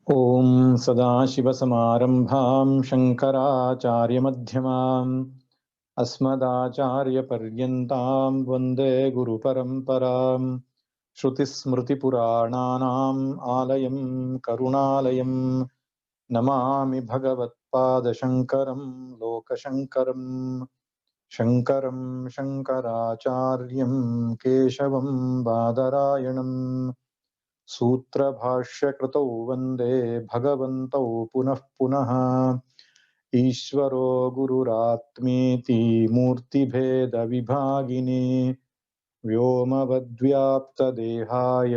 ॐ सदाशिवसमारम्भां शङ्कराचार्यमध्यमाम् अस्मदाचार्यपर्यन्तां वन्दे गुरुपरम्पराम् श्रुतिस्मृतिपुराणानाम् आलयं करुणालयं नमामि भगवत्पादशङ्करं लोकशङ्करम् शङ्करं शङ्कराचार्यं केशवं बादरायणम् सूत्रभाष्यकृतौ वन्दे भगवन्तौ पुनः पुनः ईश्वरो गुरुरात्मेति मूर्तिभेदविभागिने व्योमवद्व्याप्तदेहाय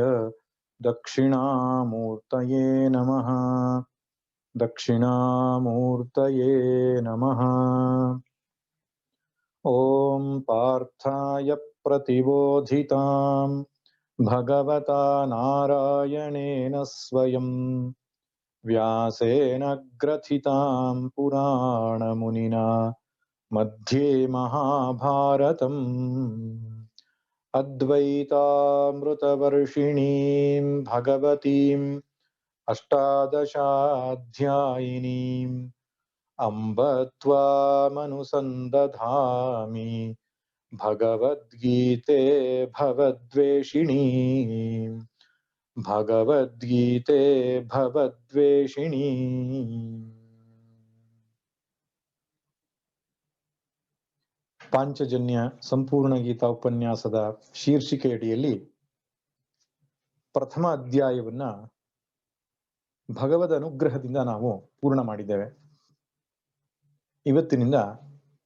दक्षिणामूर्तये नमः। दक्षिणामूर्तये नमः। ॐ पार्थाय प्रतिबोधिताम् भगवता नारायणेन स्वयं व्यासेन ग्रथितां पुराणमुनिना मध्ये महाभारतम् अद्वैतामृतवर्षिणीं भगवतीम् अष्टादशाध्यायिनीम् अम्ब त्वामनुसन्दधामि भगवद्गीते भवद्वेषिणी भगवद्गीते भवद्वेषिणी। ಪಾಂಚಜನ್ಯ ಸಂಪೂರ್ಣ ಗೀತಾ ಉಪನ್ಯಾಸದ ಶೀರ್ಷಿಕೆಯಡಿಯಲ್ಲಿ ಪ್ರಥಮ ಅಧ್ಯಾಯವನ್ನ ಭಗವದ್ ಅನುಗ್ರಹದಿಂದ ನಾವು ಪೂರ್ಣ ಮಾಡಿದ್ದೇವೆ. ಇವತ್ತಿನಿಂದ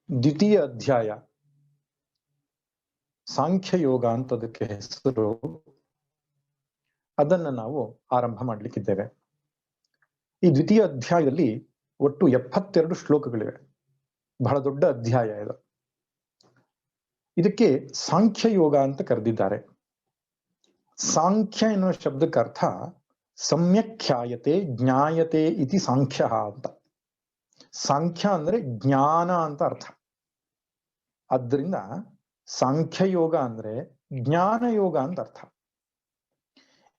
ದ್ವಿತೀಯ ಅಧ್ಯಾಯ ಸಾಂಖ್ಯ ಯೋಗ ಅಂತದಕ್ಕೆ ಹೆಸರು, ಅದನ್ನ ನಾವು ಆರಂಭ ಮಾಡಲಿಕ್ಕಿದ್ದೇವೆ. ಈ ದ್ವಿತೀಯ ಅಧ್ಯಾಯದಲ್ಲಿ ಒಟ್ಟು 72 ಶ್ಲೋಕಗಳಿವೆ. ಬಹಳ ದೊಡ್ಡ ಅಧ್ಯಾಯ ಇದು. ಇದಕ್ಕೆ ಸಾಂಖ್ಯ ಯೋಗ ಅಂತ ಕರೆದಿದ್ದಾರೆ. ಸಾಂಖ್ಯ ಎನ್ನುವ ಶಬ್ದಕ್ಕೆ ಅರ್ಥ ಸಮ್ಯಕ್ಖ್ಯಾಯತೆ ಜ್ಞಾಯತೆ ಇತಿ ಸಾಂಖ್ಯ ಅಂತ. ಸಾಂಖ್ಯ ಅಂದ್ರೆ ಜ್ಞಾನ ಅಂತ ಅರ್ಥ. ಆದ್ದರಿಂದ ಸಾಂಖ್ಯ ಯೋಗ ಅಂದ್ರೆ ಜ್ಞಾನ ಯೋಗ ಅಂತ ಅರ್ಥ.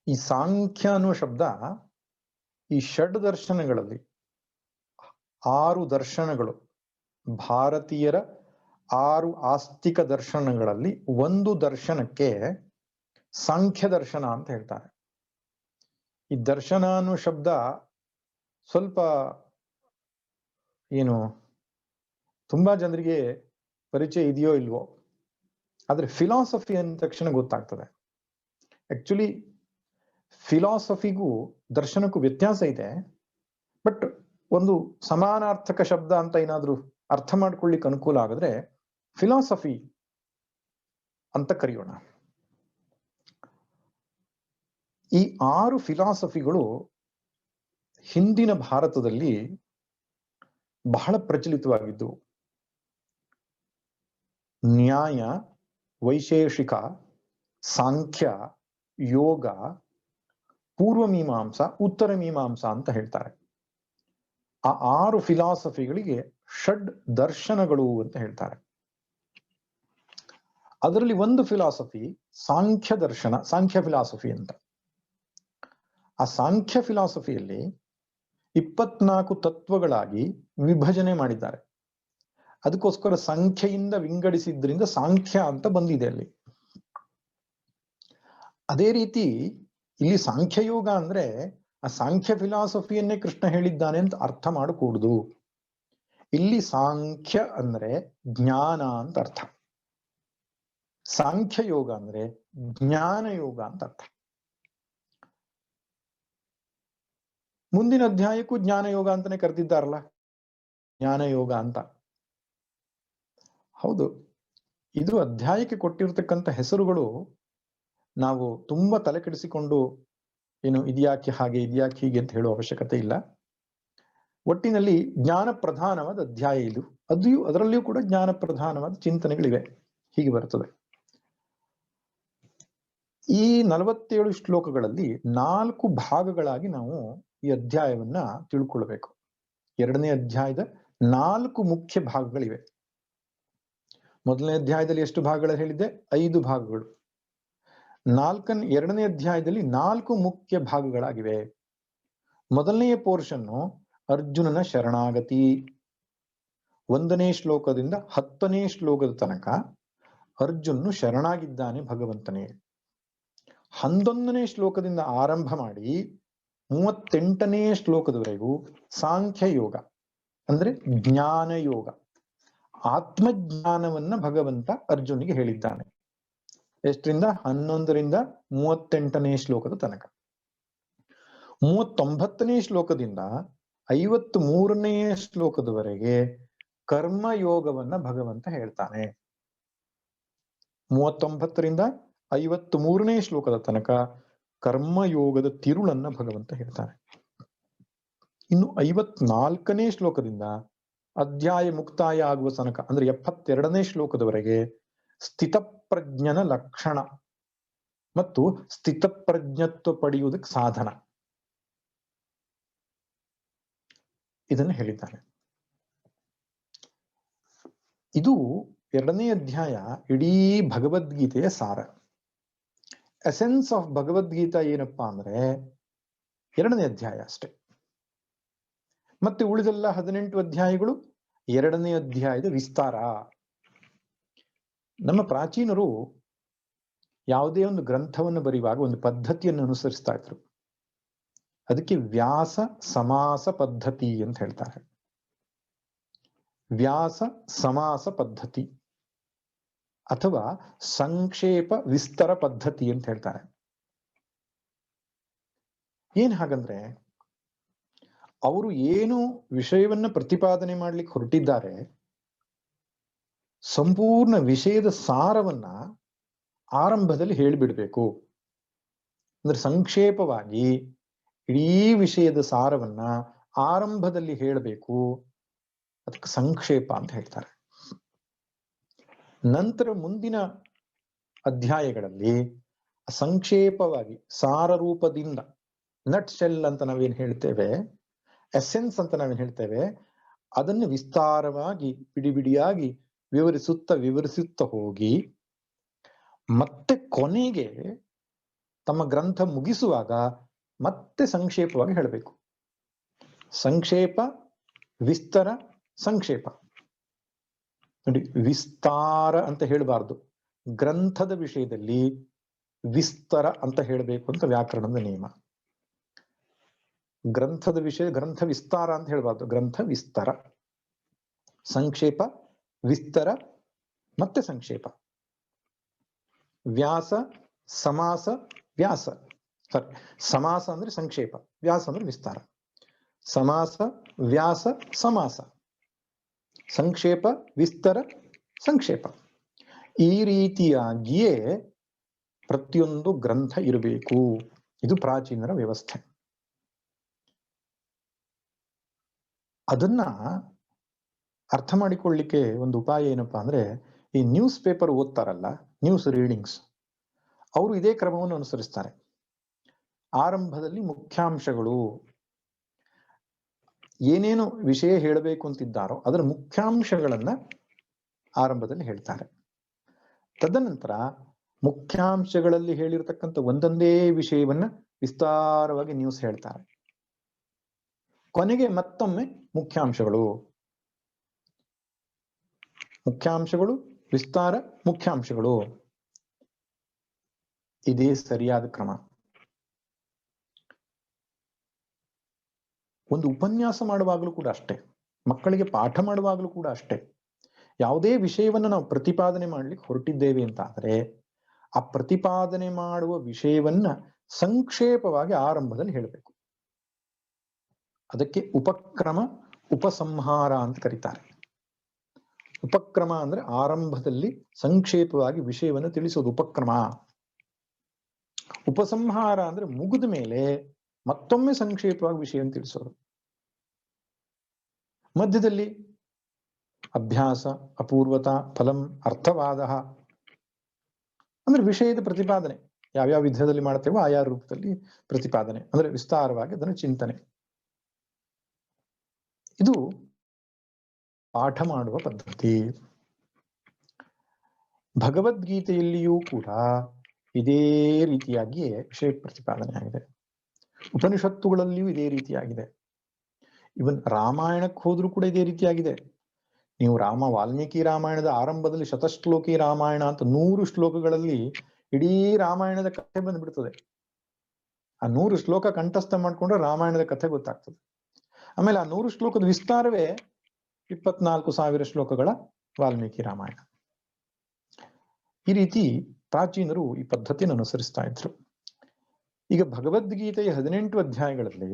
ಈ ಸಾಂಖ್ಯ ಅನ್ನುವ ಶಬ್ದ ಈ ಷಡ್ ದರ್ಶನಗಳಲ್ಲಿ 6 ದರ್ಶನಗಳು, ಭಾರತೀಯರ 6 ಆಸ್ತಿಕ ದರ್ಶನಗಳಲ್ಲಿ ಒಂದು ದರ್ಶನಕ್ಕೆ ಸಾಂಖ್ಯ ದರ್ಶನ ಅಂತ ಹೇಳ್ತಾರೆ. ಈ ದರ್ಶನ ಅನ್ನುವ ಶಬ್ದ ಸ್ವಲ್ಪ ತುಂಬಾ ಜನರಿಗೆ ಪರಿಚಯ ಇದೆಯೋ ಇಲ್ವೋ, ಆದ್ರೆ ಫಿಲಾಸಫಿ ಅಂದ ತಕ್ಷಣ ಗೊತ್ತಾಗ್ತದೆ. ಆಕ್ಚುಲಿ ಫಿಲಾಸಫಿಗೂ ದರ್ಶನಕ್ಕೂ ವ್ಯತ್ಯಾಸ ಇದೆ. ಬಟ್ ಒಂದು ಸಮಾನಾರ್ಥಕ ಶಬ್ದ ಅಂತ ಏನಾದ್ರೂ ಅರ್ಥ ಮಾಡ್ಕೊಳ್ಳಿಕ್ಕೆ ಅನುಕೂಲ ಆಗಿದ್ರೆ ಫಿಲಾಸಫಿ ಅಂತ ಕರೆಯೋಣ. ಈ 6 ಫಿಲಾಸಫಿಗಳು ಹಿಂದಿನ ಭಾರತದಲ್ಲಿ ಬಹಳ ಪ್ರಚಲಿತವಾಗಿದ್ದು. ನ್ಯಾಯ, ವೈಶೇಷಿಕ, ಸಾಂಖ್ಯ, ಯೋಗ, ಪೂರ್ವ ಮೀಮಾಂಸಾ, ಉತ್ತರ ಮೀಮಾಂಸಾ ಅಂತ ಹೇಳ್ತಾರೆ. ಆ 6 ಫಿಲಾಸಫಿಗಳಿಗೆ ಷಡ್ ದರ್ಶನಗಳು ಅಂತ ಹೇಳ್ತಾರೆ. ಅದರಲ್ಲಿ ಒಂದು ಫಿಲಾಸಫಿ ಸಾಂಖ್ಯ ದರ್ಶನ, ಸಾಂಖ್ಯ ಫಿಲಾಸಫಿ ಅಂತ. ಆ ಸಾಂಖ್ಯ ಫಿಲಾಸಫಿಯಲ್ಲಿ 24 ತತ್ವಗಳಾಗಿ ವಿಭಜನೆ ಮಾಡಿದ್ದಾರೆ. ಅದಕ್ಕೋಸ್ಕರ ಸಂಖ್ಯೆಯಿಂದ ವಿಂಗಡಿಸಿದ್ರಿಂದ ಸಾಂಖ್ಯ ಅಂತ ಬಂದಿದೆ ಅಲ್ಲಿ. ಅದೇ ರೀತಿ ಇಲ್ಲಿ ಸಾಂಖ್ಯ ಯೋಗ ಅಂದ್ರೆ ಆ ಸಾಂಖ್ಯ ಫಿಲಾಸಫಿಯನ್ನೇ ಕೃಷ್ಣ ಹೇಳಿದ್ದಾನೆ ಅಂತ ಅರ್ಥ ಮಾಡಕೂಡುದು. ಇಲ್ಲಿ ಸಾಂಖ್ಯ ಅಂದ್ರೆ ಜ್ಞಾನ ಅಂತ ಅರ್ಥ, ಸಾಂಖ್ಯ ಯೋಗ ಅಂದ್ರೆ ಜ್ಞಾನ ಯೋಗ ಅಂತ ಅರ್ಥ. ಮುಂದಿನ ಅಧ್ಯಾಯಕ್ಕೂ ಜ್ಞಾನ ಯೋಗ ಅಂತಾನೆ ಕರೆದಿದ್ದಾರಲ್ಲ, ಜ್ಞಾನ ಯೋಗ ಅಂತ. ಹೌದು, ಇದು ಅಧ್ಯಾಯಕ್ಕೆ ಕೊಟ್ಟಿರ್ತಕ್ಕಂಥ ಹೆಸರುಗಳು ನಾವು ತುಂಬಾ ತಲೆ ಕೆಡಿಸಿಕೊಂಡು ಇದ್ಯಾಕೆ ಹಾಗೆ ಇದ್ಯಾಕೆ ಹೀಗೆ ಅಂತ ಹೇಳುವ ಅವಶ್ಯಕತೆ ಇಲ್ಲ. ಒಟ್ಟಿನಲ್ಲಿ ಜ್ಞಾನ ಪ್ರಧಾನವಾದ ಅಧ್ಯಾಯ ಇದು. ಅದರಲ್ಲಿಯೂ ಕೂಡ ಜ್ಞಾನ ಪ್ರಧಾನವಾದ ಚಿಂತನೆಗಳಿವೆ. ಹೀಗೆ ಬರ್ತದೆ. ಈ 47 ಶ್ಲೋಕಗಳಲ್ಲಿ 4 ಭಾಗಗಳಾಗಿ ನಾವು ಈ ಅಧ್ಯಾಯವನ್ನ ತಿಳ್ಕೊಳ್ಬೇಕು. 2ನೇ ಅಧ್ಯಾಯದ 4 ಮುಖ್ಯ ಭಾಗಗಳಿವೆ. ಮೊದಲನೇ ಅಧ್ಯಾಯದಲ್ಲಿ ಎಷ್ಟು ಭಾಗಗಳು ಹೇಳಿದ್ದೆ? 5 ಭಾಗಗಳು. 2ನೇ ಅಧ್ಯಾಯದಲ್ಲಿ 4 ಮುಖ್ಯ ಭಾಗಗಳಾಗಿವೆ. ಮೊದಲನೆಯ ಪೋರ್ಷನ್ನು ಅರ್ಜುನನ ಶರಣಾಗತಿ, 1ನೇ ಶ್ಲೋಕದಿಂದ 10ನೇ ಶ್ಲೋಕದ ತನಕ ಅರ್ಜುನನು ಶರಣಾಗಿದ್ದಾನೆ ಭಗವಂತನೇ. 11ನೇ ಶ್ಲೋಕದಿಂದ ಆರಂಭ ಮಾಡಿ 38ನೇ ಶ್ಲೋಕದವರೆಗೂ ಸಾಂಖ್ಯ ಯೋಗ ಅಂದ್ರೆ ಜ್ಞಾನ ಯೋಗ, ಆತ್ಮಜ್ಞಾನವನ್ನ ಭಗವಂತ ಅರ್ಜುನಿಗೆ ಹೇಳಿದ್ದಾನೆ. ಎಷ್ಟರಿಂದ? 11ರಿಂದ 38ನೇ ಶ್ಲೋಕದ ತನಕ. 39ನೇ ಶ್ಲೋಕದಿಂದ 53ನೇ ಶ್ಲೋಕದವರೆಗೆ ಕರ್ಮಯೋಗವನ್ನ ಭಗವಂತ ಹೇಳ್ತಾನೆ. 39ರಿಂದ 53ನೇ ಶ್ಲೋಕದ ತನಕ ಕರ್ಮಯೋಗದ ತಿರುಳನ್ನ ಭಗವಂತ ಹೇಳ್ತಾನೆ. ಇನ್ನು 54ನೇ ಶ್ಲೋಕದಿಂದ ಅಧ್ಯಾಯ ಮುಕ್ತಾಯ ಆಗುವ ತನಕ ಅಂದ್ರೆ 72ನೇ ಶ್ಲೋಕದವರೆಗೆ ಸ್ಥಿತಪ್ರಜ್ಞನ ಲಕ್ಷಣ ಮತ್ತು ಸ್ಥಿತಪ್ರಜ್ಞತ್ವ ಪಡೆಯುವುದಕ್ಕೆ ಸಾಧನ ಇದನ್ನು ಹೇಳಿದ್ದಾನೆ. ಇದು 2ನೇ ಅಧ್ಯಾಯ ಇಡೀ ಭಗವದ್ಗೀತೆಯ ಸಾರ. ಎಸೆನ್ಸ್ ಆಫ್ ಭಗವದ್ಗೀತಾ ಏನಪ್ಪಾ ಅಂದ್ರೆ 2ನೇ ಅಧ್ಯಾಯ ಅಷ್ಟೆ. ಮತ್ತೆ ಉಳಿದೆಲ್ಲ 18 ಅಧ್ಯಾಯಗಳು 2ನೇ ಅಧ್ಯಾಯದ ವಿಸ್ತಾರ. ನಮ್ಮ ಪ್ರಾಚೀನರು ಯಾವುದೇ ಒಂದು ಗ್ರಂಥವನ್ನು ಬರೆಯುವಾಗ ಒಂದು ಪದ್ಧತಿಯನ್ನು ಅನುಸರಿಸ್ತಾ ಇದ್ರು. ಅದಕ್ಕೆ ವ್ಯಾಸ ಸಮಾಸ ಪದ್ಧತಿ ಅಂತ ಹೇಳ್ತಾರೆ. ವ್ಯಾಸ ಸಮಾಸ ಪದ್ಧತಿ ಅಥವಾ ಸಂಕ್ಷೇಪ ವಿಸ್ತಾರ ಪದ್ಧತಿ ಅಂತ ಹೇಳ್ತಾರೆ. ಏನ್ ಹಾಗಂದ್ರೆ ಅವರು ಏನು ವಿಷಯವನ್ನ ಪ್ರತಿಪಾದನೆ ಮಾಡ್ಲಿಕ್ಕೆ ಹೊರಟಿದ್ದಾರೆ, ಸಂಪೂರ್ಣ ವಿಷಯದ ಸಾರವನ್ನ ಆರಂಭದಲ್ಲಿ ಹೇಳಿಬಿಡ್ಬೇಕು. ಅಂದ್ರೆ ಸಂಕ್ಷೇಪವಾಗಿ ಇಡೀ ವಿಷಯದ ಸಾರವನ್ನ ಆರಂಭದಲ್ಲಿ ಹೇಳಬೇಕು. ಅದಕ್ಕೆ ಸಂಕ್ಷೇಪ ಅಂತ ಹೇಳ್ತಾರೆ. ನಂತರ ಮುಂದಿನ ಅಧ್ಯಾಯಗಳಲ್ಲಿ ಸಂಕ್ಷೇಪವಾಗಿ ಸಾರ ರೂಪದಿಂದ ನಟ್ ಶೆಲ್ ಅಂತ ನಾವೇನ್ ಹೇಳ್ತೇವೆ, ಎಸೆನ್ಸ್ ಅಂತ ನಾವೇನ್ ಹೇಳ್ತೇವೆ, ಅದನ್ನು ವಿಸ್ತಾರವಾಗಿ ಬಿಡಿಬಿಡಿಯಾಗಿ ವಿವರಿಸುತ್ತಾ ಹೋಗಿ ಮತ್ತೆ ಕೊನೆಗೆ ತಮ್ಮ ಗ್ರಂಥ ಮುಗಿಸುವಾಗ ಮತ್ತೆ ಸಂಕ್ಷೇಪವಾಗಿ ಹೇಳಬೇಕು. ಸಂಕ್ಷೇಪ ವಿಸ್ತಾರ ಸಂಕ್ಷೇಪ. ನೋಡಿ, ವಿಸ್ತಾರ ಅಂತ ಹೇಳಬಾರ್ದು, ಗ್ರಂಥದ ವಿಷಯದಲ್ಲಿ ವಿಸ್ತಾರ ಅಂತ ಹೇಳಬೇಕು ಅಂತ ವ್ಯಾಕರಣದ ನಿಯಮ. ಗ್ರಂಥದ ವಿಷಯ ಗ್ರಂಥ ವಿಸ್ತಾರ ಅಂತ ಹೇಳಬಾರ್ದು, ಗ್ರಂಥ ವಿಸ್ತಾರ. ಸಂಕ್ಷೇಪ ವಿಸ್ತಾರ ಮತ್ತೆ ಸಂಕ್ಷೇಪ. ವ್ಯಾಸ ಸಮಾಸ ವ್ಯಾಸ, ಸಾರಿ, ಸಮಾಸ ಅಂದ್ರೆ ಸಂಕ್ಷೇಪ, ವ್ಯಾಸ ಅಂದ್ರೆ ವಿಸ್ತಾರ. ಸಮಾಸ ವ್ಯಾಸ ಸಮಾಸ, ಸಂಕ್ಷೇಪ ವಿಸ್ತಾರ ಸಂಕ್ಷೇಪ. ಈ ರೀತಿಯಾಗಿಯೇ ಪ್ರತಿಯೊಂದು ಗ್ರಂಥ ಇರಬೇಕು. ಇದು ಪ್ರಾಚೀನರ ವ್ಯವಸ್ಥೆ. ಅದನ್ನ ಅರ್ಥ ಮಾಡಿಕೊಳ್ಳಿಕ್ಕೆ ಒಂದು ಉಪಾಯ ಏನಪ್ಪಾ ಅಂದ್ರೆ, ಈ ನ್ಯೂಸ್ ಪೇಪರ್ ಓದ್ತಾರಲ್ಲ, ನ್ಯೂಸ್ ರೀಡಿಂಗ್ಸ್, ಅವರು ಇದೇ ಕ್ರಮವನ್ನು ಅನುಸರಿಸ್ತಾರೆ. ಆರಂಭದಲ್ಲಿ ಮುಖ್ಯಾಂಶಗಳು, ಏನೇನು ವಿಷಯ ಹೇಳಬೇಕು ಅಂತಿದ್ದಾರೋ ಅದರ ಮುಖ್ಯಾಂಶಗಳನ್ನ ಆರಂಭದಲ್ಲಿ ಹೇಳ್ತಾರೆ. ತದನಂತರ ಮುಖ್ಯಾಂಶಗಳಲ್ಲಿ ಹೇಳಿರ್ತಕ್ಕಂಥ ಒಂದೊಂದೇ ವಿಷಯವನ್ನ ವಿಸ್ತಾರವಾಗಿ ನ್ಯೂಸ್ ಹೇಳ್ತಾರೆ. ಕೊನೆಗೆ ಮತ್ತೊಮ್ಮೆ ಮುಖ್ಯಾಂಶಗಳು ವಿಸ್ತಾರ ಮುಖ್ಯಾಂಶಗಳು. ಇದೇ ಸರಿಯಾದ ಕ್ರಮ. ಒಂದು ಉಪನ್ಯಾಸ ಮಾಡುವಾಗಲೂ ಕೂಡ ಅಷ್ಟೇ, ಮಕ್ಕಳಿಗೆ ಪಾಠ ಮಾಡುವಾಗಲೂ ಕೂಡ ಅಷ್ಟೇ. ಯಾವುದೇ ವಿಷಯವನ್ನು ನಾವು ಪ್ರತಿಪಾದನೆ ಮಾಡ್ಲಿಕ್ಕೆ ಹೊರಟಿದ್ದೇವೆ ಅಂತ ಆದ್ರೆ ಆ ಪ್ರತಿಪಾದನೆ ಮಾಡುವ ವಿಷಯವನ್ನ ಸಂಕ್ಷೇಪವಾಗಿ ಆರಂಭದಲ್ಲಿ ಹೇಳಬೇಕು. ಅದಕ್ಕೆ ಉಪಕ್ರಮ ಉಪಸಂಹಾರ ಅಂತ ಕರೀತಾರೆ. ಉಪಕ್ರಮ ಅಂದ್ರೆ ಆರಂಭದಲ್ಲಿ ಸಂಕ್ಷೇಪವಾಗಿ ವಿಷಯವನ್ನು ತಿಳಿಸೋದು ಉಪಕ್ರಮ. ಉಪಸಂಹಾರ ಅಂದ್ರೆ ಮುಗಿದ ಮೇಲೆ ಮತ್ತೊಮ್ಮೆ ಸಂಕ್ಷೇಪವಾಗಿ ವಿಷಯವನ್ನು ತಿಳಿಸೋದು. ಮಧ್ಯದಲ್ಲಿ ಅಭ್ಯಾಸ, ಅಪೂರ್ವತ, ಫಲಂ, ಅರ್ಥವಾದ ಅಂದ್ರೆ ವಿಷಯದ ಪ್ರತಿಪಾದನೆ. ಯಾವ್ಯಾವ ವಿಧದಲ್ಲಿ ಮಾಡ್ತೇವೋ ಆಯಾ ರೂಪದಲ್ಲಿ ಪ್ರತಿಪಾದನೆ, ಅಂದ್ರೆ ವಿಸ್ತಾರವಾಗಿ ಅದನ್ನು ಚಿಂತನೆ. ಇದು ಪಾಠ ಮಾಡುವ ಪದ್ಧತಿ. ಭಗವದ್ಗೀತೆಯಲ್ಲಿಯೂ ಕೂಡ ಇದೇ ರೀತಿಯಾಗಿಯೇ ವಿಷಯ ಪ್ರತಿಪಾದನೆ ಆಗಿದೆ. ಉಪನಿಷತ್ತುಗಳಲ್ಲಿಯೂ ಇದೇ ರೀತಿಯಾಗಿದೆ. ಇವನ್ ರಾಮಾಯಣಕ್ಕೆ ಹೋದ್ರೂ ಕೂಡ ಇದೇ ರೀತಿಯಾಗಿದೆ. ನೀವು ವಾಲ್ಮೀಕಿ ರಾಮಾಯಣದ ಆರಂಭದಲ್ಲಿ ಶತಶ್ಲೋಕಿ ರಾಮಾಯಣ ಅಂತ 100 ಶ್ಲೋಕಗಳಲ್ಲಿ ಇಡೀ ರಾಮಾಯಣದ ಕಥೆ ಬಂದ್ಬಿಡ್ತದೆ. ಆ 100 ಶ್ಲೋಕ ಕಂಠಸ್ಥ ಮಾಡ್ಕೊಂಡ್ರೆ ರಾಮಾಯಣದ ಕಥೆ ಗೊತ್ತಾಗ್ತದೆ. ಆಮೇಲೆ ಆ 100 ಶ್ಲೋಕದ ವಿಸ್ತಾರವೇ 24,000 ಶ್ಲೋಕಗಳ ವಾಲ್ಮೀಕಿ ರಾಮಾಯಣ. ಈ ರೀತಿ ಪ್ರಾಚೀನರು ಈ ಪದ್ಧತಿಯನ್ನು ಅನುಸರಿಸ್ತಾ ಇದ್ರು. ಈಗ ಭಗವದ್ಗೀತೆಯ 18 ಅಧ್ಯಾಯಗಳಲ್ಲಿ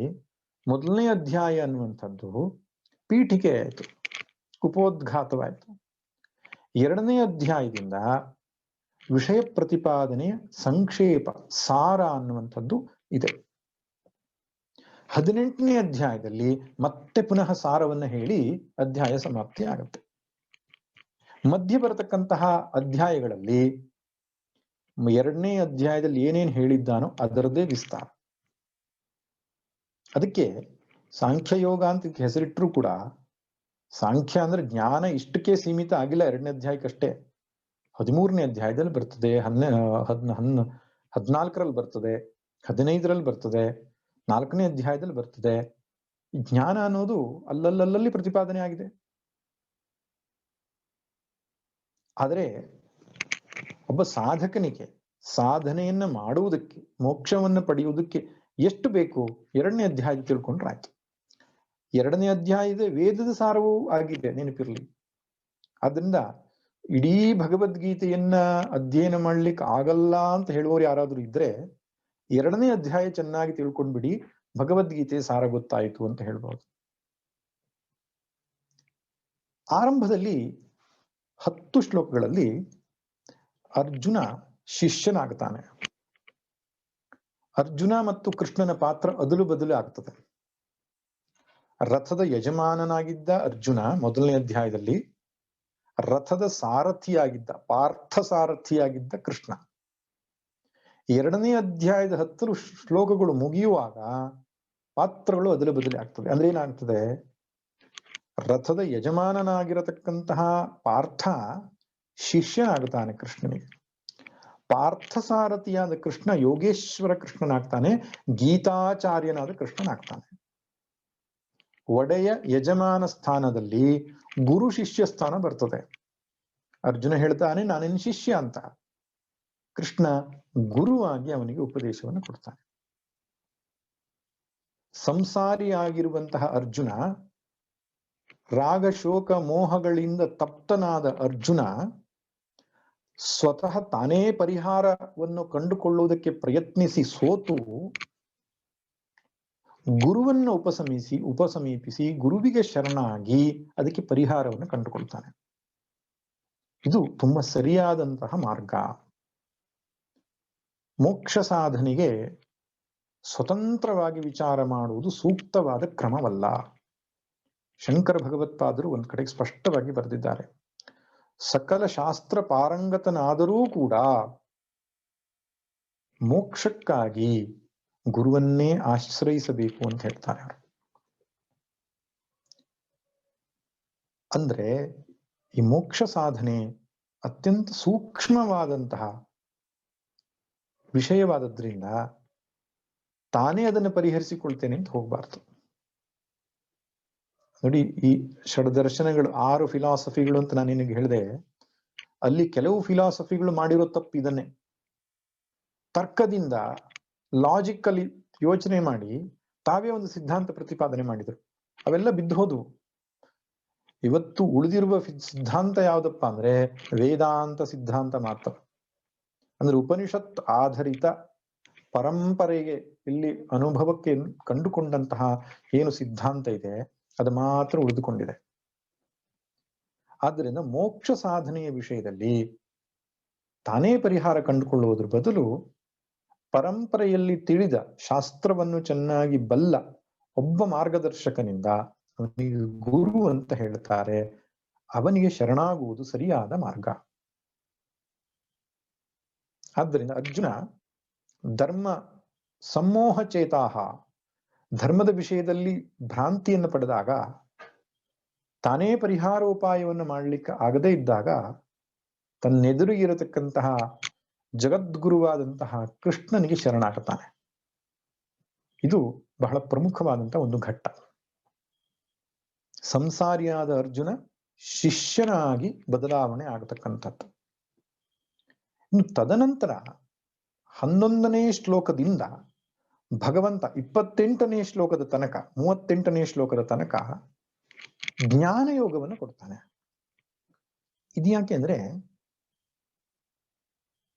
ಮೊದಲನೇ ಅಧ್ಯಾಯ ಅನ್ನುವಂಥದ್ದು ಪೀಠಿಕೆ ಆಯಿತು, ಉಪೋದ್ಘಾತವಾಯಿತು. 2ನೇ ಅಧ್ಯಾಯದಿಂದ ವಿಷಯ ಪ್ರತಿಪಾದನೆಯ ಸಂಕ್ಷೇಪ ಸಾರ ಅನ್ನುವಂಥದ್ದು ಇದೆ. 18ನೇ ಅಧ್ಯಾಯದಲ್ಲಿ ಮತ್ತೆ ಪುನಃ ಸಾರವನ್ನು ಹೇಳಿ ಅಧ್ಯಾಯ ಸಮಾಪ್ತಿ ಆಗುತ್ತೆ. ಮಧ್ಯೆ ಬರತಕ್ಕಂತಹ ಅಧ್ಯಾಯಗಳಲ್ಲಿ 2ನೇ ಅಧ್ಯಾಯದಲ್ಲಿ ಏನೇನು ಹೇಳಿದ್ದಾನೋ ಅದರದ್ದೇ ವಿಸ್ತಾರ. ಅದಕ್ಕೆ ಸಾಂಖ್ಯಯೋಗ ಅಂತ ಹೆಸರಿಟ್ಟರೂ ಕೂಡ ಸಾಂಖ್ಯ ಅಂದ್ರೆ ಜ್ಞಾನ ಇಷ್ಟಕ್ಕೆ ಸೀಮಿತ ಆಗಿಲ್ಲ 2ನೇ ಅಧ್ಯಾಯಕ್ಕಷ್ಟೇ. 13ನೇ ಅಧ್ಯಾಯದಲ್ಲಿ ಬರ್ತದೆ, 14ರಲ್ಲಿ ಬರ್ತದೆ, 15ರಲ್ಲಿ ಬರ್ತದೆ, 4ನೇ ಅಧ್ಯಾಯದಲ್ಲಿ ಬರ್ತದೆ. ಜ್ಞಾನ ಅನ್ನೋದು ಅಲ್ಲಲ್ಲಿ ಪ್ರತಿಪಾದನೆ ಆಗಿದೆ. ಆದರೆ ಒಬ್ಬ ಸಾಧಕನಿಗೆ ಸಾಧನೆಯನ್ನ ಮಾಡುವುದಕ್ಕೆ, ಮೋಕ್ಷವನ್ನು ಪಡೆಯುವುದಕ್ಕೆ ಎಷ್ಟು ಬೇಕು 2ನೇ ಅಧ್ಯಾಯ ತಿಳ್ಕೊಂಡ್ರೆ ಆಯ್ತು. 2ನೇ ಅಧ್ಯಾಯದ ವೇದದ ಸಾರವೂ ಆಗಿದೆ, ನೆನಪಿರ್ಲಿ. ಆದ್ರಿಂದ ಇಡೀ ಭಗವದ್ಗೀತೆಯನ್ನ ಅಧ್ಯಯನ ಮಾಡ್ಲಿಕ್ಕೆ ಆಗಲ್ಲ ಅಂತ ಹೇಳುವವರು ಯಾರಾದ್ರೂ ಇದ್ರೆ 2ನೇ ಅಧ್ಯಾಯ ಚೆನ್ನಾಗಿ ತಿಳ್ಕೊಂಡ್ಬಿಡಿ, ಭಗವದ್ಗೀತೆ ಸಾರ ಗೊತ್ತಾಯಿತು ಅಂತ ಹೇಳ್ಬಹುದು. ಆರಂಭದಲ್ಲಿ 10 ಶ್ಲೋಕಗಳಲ್ಲಿ ಅರ್ಜುನ ಶಿಷ್ಯನಾಗ್ತಾನೆ. ಅರ್ಜುನ ಮತ್ತು ಕೃಷ್ಣನ ಪಾತ್ರ ಅದಲು ಬದಲು ಆಗ್ತದೆ. ರಥದ ಯಜಮಾನನಾಗಿದ್ದ ಅರ್ಜುನ ಮೊದಲನೇ ಅಧ್ಯಾಯದಲ್ಲಿ, ರಥದ ಸಾರಥಿಯಾಗಿದ್ದ ಪಾರ್ಥ ಸಾರಥಿಯಾಗಿದ್ದ ಕೃಷ್ಣ. 2ನೇ ಅಧ್ಯಾಯದ 10 ಶ್ಲೋಕಗಳು ಮುಗಿಯುವಾಗ ಪಾತ್ರಗಳು ಅದಲು ಬದಲಿ ಆಗ್ತದೆ. ಅಂದ್ರೆ ಏನಾಗ್ತದೆ, ರಥದ ಯಜಮಾನನಾಗಿರತಕ್ಕಂತಹ ಪಾರ್ಥ ಶಿಷ್ಯನಾಗುತ್ತಾನೆ ಕೃಷ್ಣನಿಗೆ. ಪಾರ್ಥ ಸಾರಥಿಯಾದ ಕೃಷ್ಣ ಯೋಗೇಶ್ವರ ಕೃಷ್ಣನಾಗ್ತಾನೆ, ಗೀತಾಚಾರ್ಯನಾದ ಕೃಷ್ಣನಾಗ್ತಾನೆ. ಒಡೆಯ ಯಜಮಾನ ಸ್ಥಾನದಲ್ಲಿ ಗುರು ಶಿಷ್ಯ ಸ್ಥಾನ ಬರ್ತದೆ. ಅರ್ಜುನ ಹೇಳ್ತಾನೆ ನಾನಿನ್ ಶಿಷ್ಯ ಅಂತ, ಕೃಷ್ಣ ಗುರುವಾಗಿ ಅವನಿಗೆ ಉಪದೇಶವನ್ನು ಕೊಡ್ತಾನೆ. ಸಂಸಾರಿಯಾಗಿರುವಂತಹ ಅರ್ಜುನ, ರಾಗ ಶೋಕ ಮೋಹಗಳಿಂದ ತಪ್ತನಾದ ಅರ್ಜುನ ಸ್ವತಃ ತಾನೇ ಪರಿಹಾರವನ್ನು ಕಂಡುಕೊಳ್ಳುವುದಕ್ಕೆ ಪ್ರಯತ್ನಿಸಿ ಸೋತು ಗುರುವನ್ನು ಉಪಸಮೀಪಿಸಿ ಗುರುವಿಗೆ ಶರಣಾಗಿ ಅದಕ್ಕೆ ಪರಿಹಾರವನ್ನು ಕಂಡುಕೊಳ್ತಾನೆ. ಇದು ತುಂಬಾ ಸರಿಯಾದಂತಹ ಮಾರ್ಗ. ಮೋಕ್ಷ ಸಾಧನೆಗೆ ಸ್ವತಂತ್ರವಾಗಿ ವಿಚಾರ ಮಾಡುವುದು ಸೂಕ್ತವಾದ ಕ್ರಮವಲ್ಲ. ಶಂಕರ ಭಗವತ್ಪಾದರು ಒಂದ್ ಕಡೆಗೆ ಸ್ಪಷ್ಟವಾಗಿ ಬರೆದಿದ್ದಾರೆ, ಸಕಲ ಶಾಸ್ತ್ರ ಪಾರಂಗತನಾದರೂ ಕೂಡ ಮೋಕ್ಷಕ್ಕಾಗಿ ಗುರುವನ್ನೇ ಆಶ್ರಯಿಸಬೇಕು ಅಂತ ಹೇಳ್ತಾರೆ ಅವರು. ಅಂದ್ರೆ ಈ ಮೋಕ್ಷ ಸಾಧನೆ ಅತ್ಯಂತ ಸೂಕ್ಷ್ಮವಾದಂತಹ ವಿಷಯವಾದದ್ರಿಂದ ತಾನೇ ಅದನ್ನು ಪರಿಹರಿಸಿಕೊಳ್ತೇನೆ ಅಂತ ಹೋಗ್ಬಾರ್ದು. ನೋಡಿ, ಈ ಷಡ್ದರ್ಶನಗಳು 6 ಫಿಲಾಸಫಿಗಳು ಅಂತ ನಾನು ನಿನಗೆ ಹೇಳಿದೆ, ಅಲ್ಲಿ ಕೆಲವು ಫಿಲಾಸಫಿಗಳು ಮಾಡಿರೋ ತಪ್ಪು ಇದನ್ನೇ. ತರ್ಕದಿಂದ ಲಾಜಿಕಲಿ ಯೋಚನೆ ಮಾಡಿ ತಾವೇ ಒಂದು ಸಿದ್ಧಾಂತ ಪ್ರತಿಪಾದನೆ ಮಾಡಿದ್ರು, ಅವೆಲ್ಲ ಬಿದ್ದು ಹೋದವು. ಇವತ್ತು ಉಳಿದಿರುವ ಸಿದ್ಧಾಂತ ಯಾವ್ದಪ್ಪ ಅಂದ್ರೆ ವೇದಾಂತ ಸಿದ್ಧಾಂತ ಮಾತ್ರ. ಅಂದ್ರೆ ಉಪನಿಷತ್ ಆಧಾರಿತ ಪರಂಪರೆಗೆ ಇಲ್ಲಿ ಅನುಭವಕ್ಕೆ ಕಂಡುಕೊಂಡಂತಹ ಏನು ಸಿದ್ಧಾಂತ ಇದೆ ಅದು ಮಾತ್ರ ಉಳಿದುಕೊಂಡಿದೆ. ಆದ್ದರಿಂದ ಮೋಕ್ಷ ಸಾಧನೆಯ ವಿಷಯದಲ್ಲಿ ತಾನೇ ಪರಿಹಾರ ಕಂಡುಕೊಳ್ಳುವುದ್ರ ಬದಲು ಪರಂಪರೆಯಲ್ಲಿ ತಿಳಿದ ಶಾಸ್ತ್ರವನ್ನು ಚೆನ್ನಾಗಿ ಬಲ್ಲ ಒಬ್ಬ ಮಾರ್ಗದರ್ಶಕನಿಂದ, ಅವನಿಗೆ ಗುರು ಅಂತ ಹೇಳ್ತಾರೆ, ಅವನಿಗೆ ಶರಣಾಗುವುದು ಸರಿಯಾದ ಮಾರ್ಗ. ಆದ್ದರಿಂದ ಅರ್ಜುನ ಧರ್ಮ ಸಮೋಹ ಚೇತಾಹ, ಧರ್ಮದ ವಿಷಯದಲ್ಲಿ ಭ್ರಾಂತಿಯನ್ನು ಪಡೆದಾಗ, ತಾನೇ ಪರಿಹಾರೋಪಾಯವನ್ನು ಮಾಡಲಿಕ್ಕೆ ಆಗದೇ ಇದ್ದಾಗ ತನ್ನೆದುರಿಗಿರತಕ್ಕಂತಹ ಜಗದ್ಗುರುವಾದಂತಹ ಕೃಷ್ಣನಿಗೆ ಶರಣಾಗುತ್ತಾನೆ. ಇದು ಬಹಳ ಪ್ರಮುಖವಾದಂತ ಒಂದು ಘಟ್ಟ. ಸಂಸಾರಿಯಾದ ಅರ್ಜುನ ಶಿಷ್ಯನಾಗಿ ಬದಲಾವಣೆ ಆಗತಕ್ಕಂಥದ್ದು. ಇನ್ನು ತದನಂತರ 11ನೇ ಶ್ಲೋಕದಿಂದ ಭಗವಂತ 28ನೇ ಶ್ಲೋಕದ ತನಕ 38ನೇ ಶ್ಲೋಕದ ತನಕ ಜ್ಞಾನ ಯೋಗವನ್ನು ಕೊಡ್ತಾನೆ. ಇದ್ಯಾಕೆ ಅಂದ್ರೆ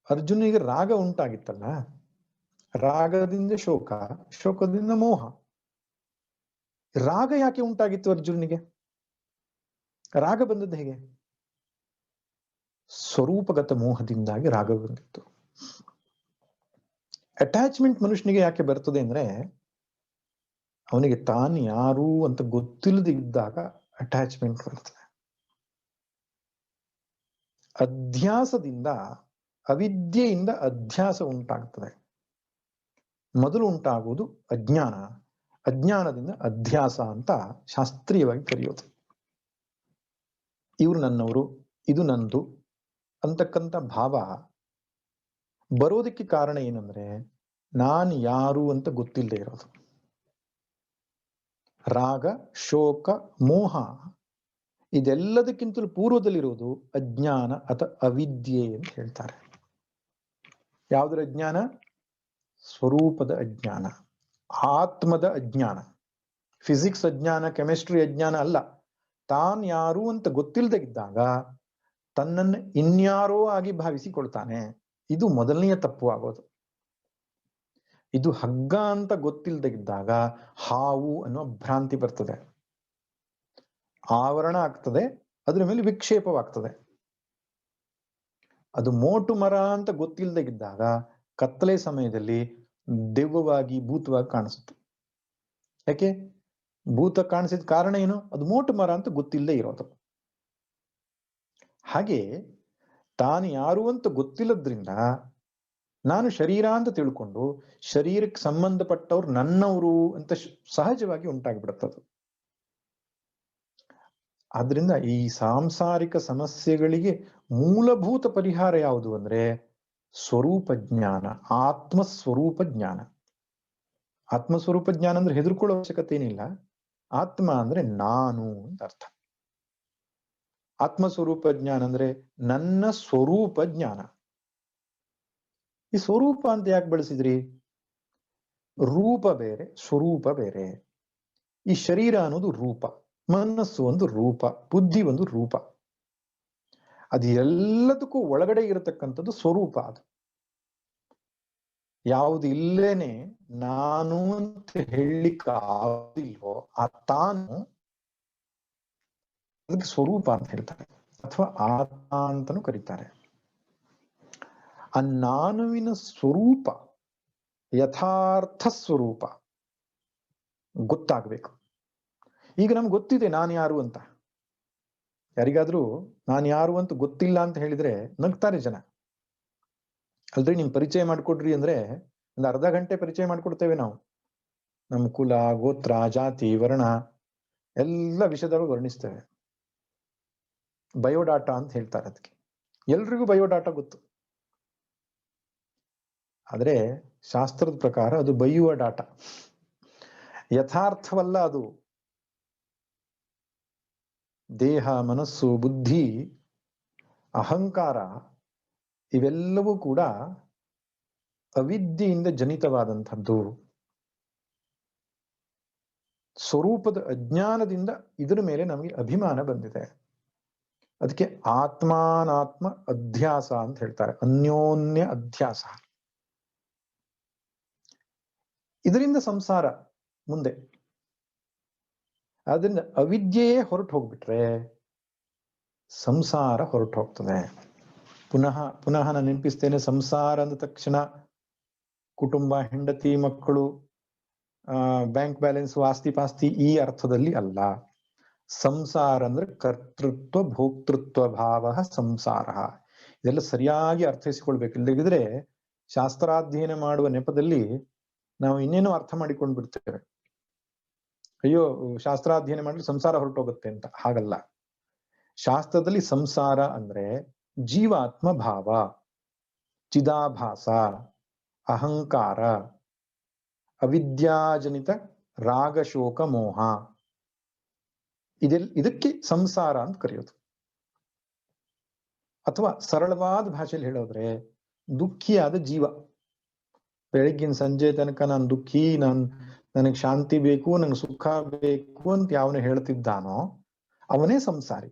ಅರ್ಜುನಿಗೆ ರಾಗ ಉಂಟಾಗಿತ್ತಲ್ಲ, ರಾಗದಿಂದ ಶೋಕ, ಶೋಕದಿಂದ ಮೋಹ. ರಾಗ ಯಾಕೆ ಉಂಟಾಗಿತ್ತು ಅರ್ಜುನಿಗೆ? ರಾಗ ಬಂದದ್ದು ಹೇಗೆ? ಸ್ವರೂಪಗತ ಮೋಹದಿಂದಾಗಿ ರಾಗ ಬಂದಿತ್ತು. ಅಟ್ಯಾಚ್ಮೆಂಟ್ ಮನುಷ್ಯನಿಗೆ ಯಾಕೆ ಬರ್ತದೆ ಅಂದ್ರೆ ಅವನಿಗೆ ತಾನು ಯಾರು ಅಂತ ಗೊತ್ತಿಲ್ಲದೆ ಇದ್ದಾಗ ಅಟ್ಯಾಚ್ಮೆಂಟ್ ಬರ್ತದೆ. ಅಧ್ಯಾಸದಿಂದ, ಅವಿದ್ಯೆಯಿಂದ ಅಧ್ಯಾಸ ಉಂಟಾಗ್ತದೆ. ಮೊದಲು ಉಂಟಾಗುವುದು ಅಜ್ಞಾನ, ಅಜ್ಞಾನದಿಂದ ಅಧ್ಯಾಸ ಅಂತ ಶಾಸ್ತ್ರೀಯವಾಗಿ ಕರೆಯೋದು. ಇವರು ನನ್ನವರು, ಇದು ನಂದು ಅಂತಕ್ಕಂಥ ಭಾವ ಬರೋದಕ್ಕೆ ಕಾರಣ ಏನಂದ್ರೆ ನಾನು ಯಾರು ಅಂತ ಗೊತ್ತಿಲ್ಲದೆ ಇರೋದು. ರಾಗ, ಶೋಕ, ಮೋಹ ಇದೆಲ್ಲದಕ್ಕಿಂತಲೂ ಪೂರ್ವದಲ್ಲಿರೋದು ಅಜ್ಞಾನ ಅಥವಾ ಅವಿದ್ಯೆ ಅಂತ ಹೇಳ್ತಾರೆ. ಯಾವುದರ ಅಜ್ಞಾನ? ಸ್ವರೂಪದ ಅಜ್ಞಾನ, ಆತ್ಮದ ಅಜ್ಞಾನ. ಫಿಸಿಕ್ಸ್ ಅಜ್ಞಾನ, ಕೆಮಿಸ್ಟ್ರಿ ಅಜ್ಞಾನ ಅಲ್ಲ. ತಾನ್ ಯಾರು ಅಂತ ಗೊತ್ತಿಲ್ಲದೆ ಇದ್ದಾಗ ತನ್ನನ್ನು ಇನ್ಯಾರೋ ಆಗಿ ಭಾವಿಸಿಕೊಳ್ತಾನೆ. ಇದು ಮೊದಲನೆಯ ತಪ್ಪು ಆಗೋದು. ಇದು ಹಗ್ಗ ಅಂತ ಗೊತ್ತಿಲ್ಲದೆ ಇದ್ದಾಗ ಹಾವು ಅನ್ನೋ ಭ್ರಾಂತಿ ಬರ್ತದೆ, ಆವರಣ ಆಗ್ತದೆ, ಅದರ ಮೇಲೆ ವಿಕ್ಷೇಪವಾಗ್ತದೆ. ಅದು ಮೋಟು ಮರ ಅಂತ ಗೊತ್ತಿಲ್ಲದೆ ಇದ್ದಾಗ ಕತ್ತಲೆ ಸಮಯದಲ್ಲಿ ದೆವ್ವವಾಗಿ, ಭೂತವಾಗಿ ಕಾಣಿಸುತ್ತೆ. ಯಾಕೆ? ಭೂತ ಕಾಣಿಸಿದ ಕಾರಣ ಏನು? ಅದು ಮೋಟು ಮರ ಅಂತ ಗೊತ್ತಿಲ್ಲದೆ ಇರೋದು. ಹಾಗೆ ತಾನು ಯಾರು ಅಂತ ಗೊತ್ತಿಲ್ಲದ್ರಿಂದ ನಾನು ಶರೀರ ಅಂತ ತಿಳ್ಕೊಂಡು ಶರೀರಕ್ಕೆ ಸಂಬಂಧಪಟ್ಟವ್ರು ನನ್ನವರು ಅಂತ ಸಹಜವಾಗಿ ಉಂಟಾಗಿಬಿಡುತ್ತದು. ಆದ್ರಿಂದ ಈ ಸಾಂಸಾರಿಕ ಸಮಸ್ಯೆಗಳಿಗೆ ಮೂಲಭೂತ ಪರಿಹಾರ ಯಾವುದು ಅಂದ್ರೆ ಸ್ವರೂಪ ಜ್ಞಾನ, ಆತ್ಮಸ್ವರೂಪ ಜ್ಞಾನ. ಆತ್ಮಸ್ವರೂಪ ಜ್ಞಾನ ಅಂದ್ರೆ ಹೆದರ್ಕೊಳ್ಳೋ ಅವಶ್ಯಕತೆ ಏನಿಲ್ಲ. ಆತ್ಮ ಅಂದ್ರೆ ನಾನು ಅಂತ ಅರ್ಥ. ಆತ್ಮಸ್ವರೂಪ ಜ್ಞಾನ ಅಂದ್ರೆ ನನ್ನ ಸ್ವರೂಪ ಜ್ಞಾನ. ಈ ಸ್ವರೂಪ ಅಂತ ಯಾಕೆ ಬಳಸಿದ್ರಿ? ರೂಪ ಬೇರೆ, ಸ್ವರೂಪ ಬೇರೆ. ಈ ಶರೀರ ಅನ್ನೋದು ರೂಪ, ಮನಸ್ಸು ಒಂದು ರೂಪ, ಬುದ್ಧಿ ಒಂದು ರೂಪ. ಅದು ಎಲ್ಲದಕ್ಕೂ ಒಳಗಡೆ ಇರತಕ್ಕಂಥದ್ದು ಸ್ವರೂಪ. ಅದು ಯಾವುದು ಇಲ್ಲೇನೆ ನಾನು ಅಂತ ಹೇಳಲಿಕ್ಕೆ ಆಗೋದಿಲ್ವೋ ಆ ತಾನು, ಅದಕ್ಕೆ ಸ್ವರೂಪ ಅಂತ ಹೇಳ್ತಾರೆ, ಅಥವಾ ಆತ್ಮ ಅಂತನೂ ಕರೀತಾರೆ. ಆ ನಾನುವಿನ ಸ್ವರೂಪ, ಯಥಾರ್ಥ ಸ್ವರೂಪ ಗೊತ್ತಾಗ್ಬೇಕು. ಈಗ ನಮ್ಗೆ ಗೊತ್ತಿದೆ ನಾನು ಯಾರು ಅಂತ. ಯಾರಿಗಾದ್ರೂ ನಾನು ಯಾರು ಅಂತ ಗೊತ್ತಿಲ್ಲ ಅಂತ ಹೇಳಿದ್ರೆ ನಗ್ತಾರೆ ಜನ. ಅಲ್ರಿ ನಿಮ್ ಪರಿಚಯ ಮಾಡ್ಕೊಡ್ರಿ ಅಂದ್ರೆ ಒಂದು ಅರ್ಧ ಗಂಟೆ ಪರಿಚಯ ಮಾಡ್ಕೊಡ್ತೇವೆ ನಾವು. ನಮ್ಮ ಕುಲ, ಗೋತ್ರ, ಜಾತಿ, ವರ್ಣ ಎಲ್ಲ ವಿಷಯದೊಳಗೆ ವರ್ಣಿಸ್ತೇವೆ. ಬಯೋಡಾಟಾ ಅಂತ ಹೇಳ್ತಾರೆ ಅದಕ್ಕೆ. ಎಲ್ರಿಗೂ ಬಯೋಡಾಟಾ ಗೊತ್ತು. ಆದ್ರೆ ಶಾಸ್ತ್ರದ ಪ್ರಕಾರ ಅದು ಬಯ್ಯುವ ಡಾಟಾ, ಯಥಾರ್ಥವಲ್ಲ ಅದು. ದೇಹ, ಮನಸ್ಸು, ಬುದ್ಧಿ, ಅಹಂಕಾರ ಇವೆಲ್ಲವೂ ಕೂಡ ಅವಿದ್ಯೆಯಿಂದ ಜನಿತವಾದಂಥದ್ದು. ಸ್ವರೂಪದ ಅಜ್ಞಾನದಿಂದ ಇದರ ಮೇಲೆ ನಮಗೆ ಅಭಿಮಾನ ಬಂದಿದೆ. ಅದಕ್ಕೆ ಆತ್ಮಾನಾತ್ಮ ಅಧ್ಯಾಸ ಅಂತ ಹೇಳ್ತಾರೆ, ಅನ್ಯೋನ್ಯ ಅಧ್ಯಾಸ. ಇದರಿಂದ ಸಂಸಾರ ಮುಂದೆ. ಆದ್ರಿಂದ ಅವಿದ್ಯೆಯೇ ಹೊರಟು ಹೋಗ್ಬಿಟ್ರೆ ಸಂಸಾರ ಹೊರಟು ಹೋಗ್ತದೆ. ಪುನಃ ನಾನು ನೆನಪಿಸ್ತೇನೆ, ಸಂಸಾರ ಅಂದ ತಕ್ಷಣ ಕುಟುಂಬ, ಹೆಂಡತಿ, ಮಕ್ಕಳು, ಬ್ಯಾಂಕ್ ಬ್ಯಾಲೆನ್ಸ್, ಆಸ್ತಿ ಪಾಸ್ತಿ ಈ ಅರ್ಥದಲ್ಲಿ ಅಲ್ಲ. ಸಂಸಾರ ಅಂದ್ರೆ ಕರ್ತೃತ್ವ ಭೋಕ್ತೃತ್ವ ಭಾವ ಸಂಸಾರ. ಇದೆಲ್ಲ ಸರಿಯಾಗಿ ಅರ್ಥೈಸಿಕೊಳ್ಬೇಕು. ಇಲ್ಲದಿದ್ರೆ ಶಾಸ್ತ್ರಾಧ್ಯಯನ ಮಾಡುವ ನೆಪದಲ್ಲಿ ನಾವು ಇನ್ನೇನೋ ಅರ್ಥ ಮಾಡಿಕೊಂಡು ಬಿಡ್ತೇವೆ. ಅಯ್ಯೋ ಶಾಸ್ತ್ರಾಧ್ಯಯನ ಮಾಡಲಿ ಸಂಸಾರ ಹೊರಟೋಗುತ್ತೆ ಅಂತ. ಹಾಗಲ್ಲ. ಶಾಸ್ತ್ರದಲ್ಲಿ ಸಂಸಾರ ಅಂದ್ರೆ ಜೀವಾತ್ಮ ಭಾವ, ಚಿದಾಭಾಸ, ಅಹಂಕಾರ, ಅವಿದ್ಯಾಜನಿತ ರಾಗ ಶೋಕ ಮೋಹ, ಇದಕ್ಕೆ ಸಂಸಾರ ಅಂತ ಕರೆಯೋದು. ಅಥವಾ ಸರಳವಾದ ಭಾಷೆಯಲ್ಲಿ ಹೇಳೋದ್ರೆ ದುಃಖಿಯಾದ ಜೀವ. ಬೆಳಗ್ಗಿನ ಸಂಜೆ ತನಕ ನಾನು ದುಃಖಿ, ನನಗೆ ಶಾಂತಿ ಬೇಕು, ನನಗೆ ಸುಖ ಬೇಕು ಅಂತ ಯಾವನು ಹೇಳ್ತಿದ್ದಾನೋ ಅವನೇ ಸಂಸಾರಿ.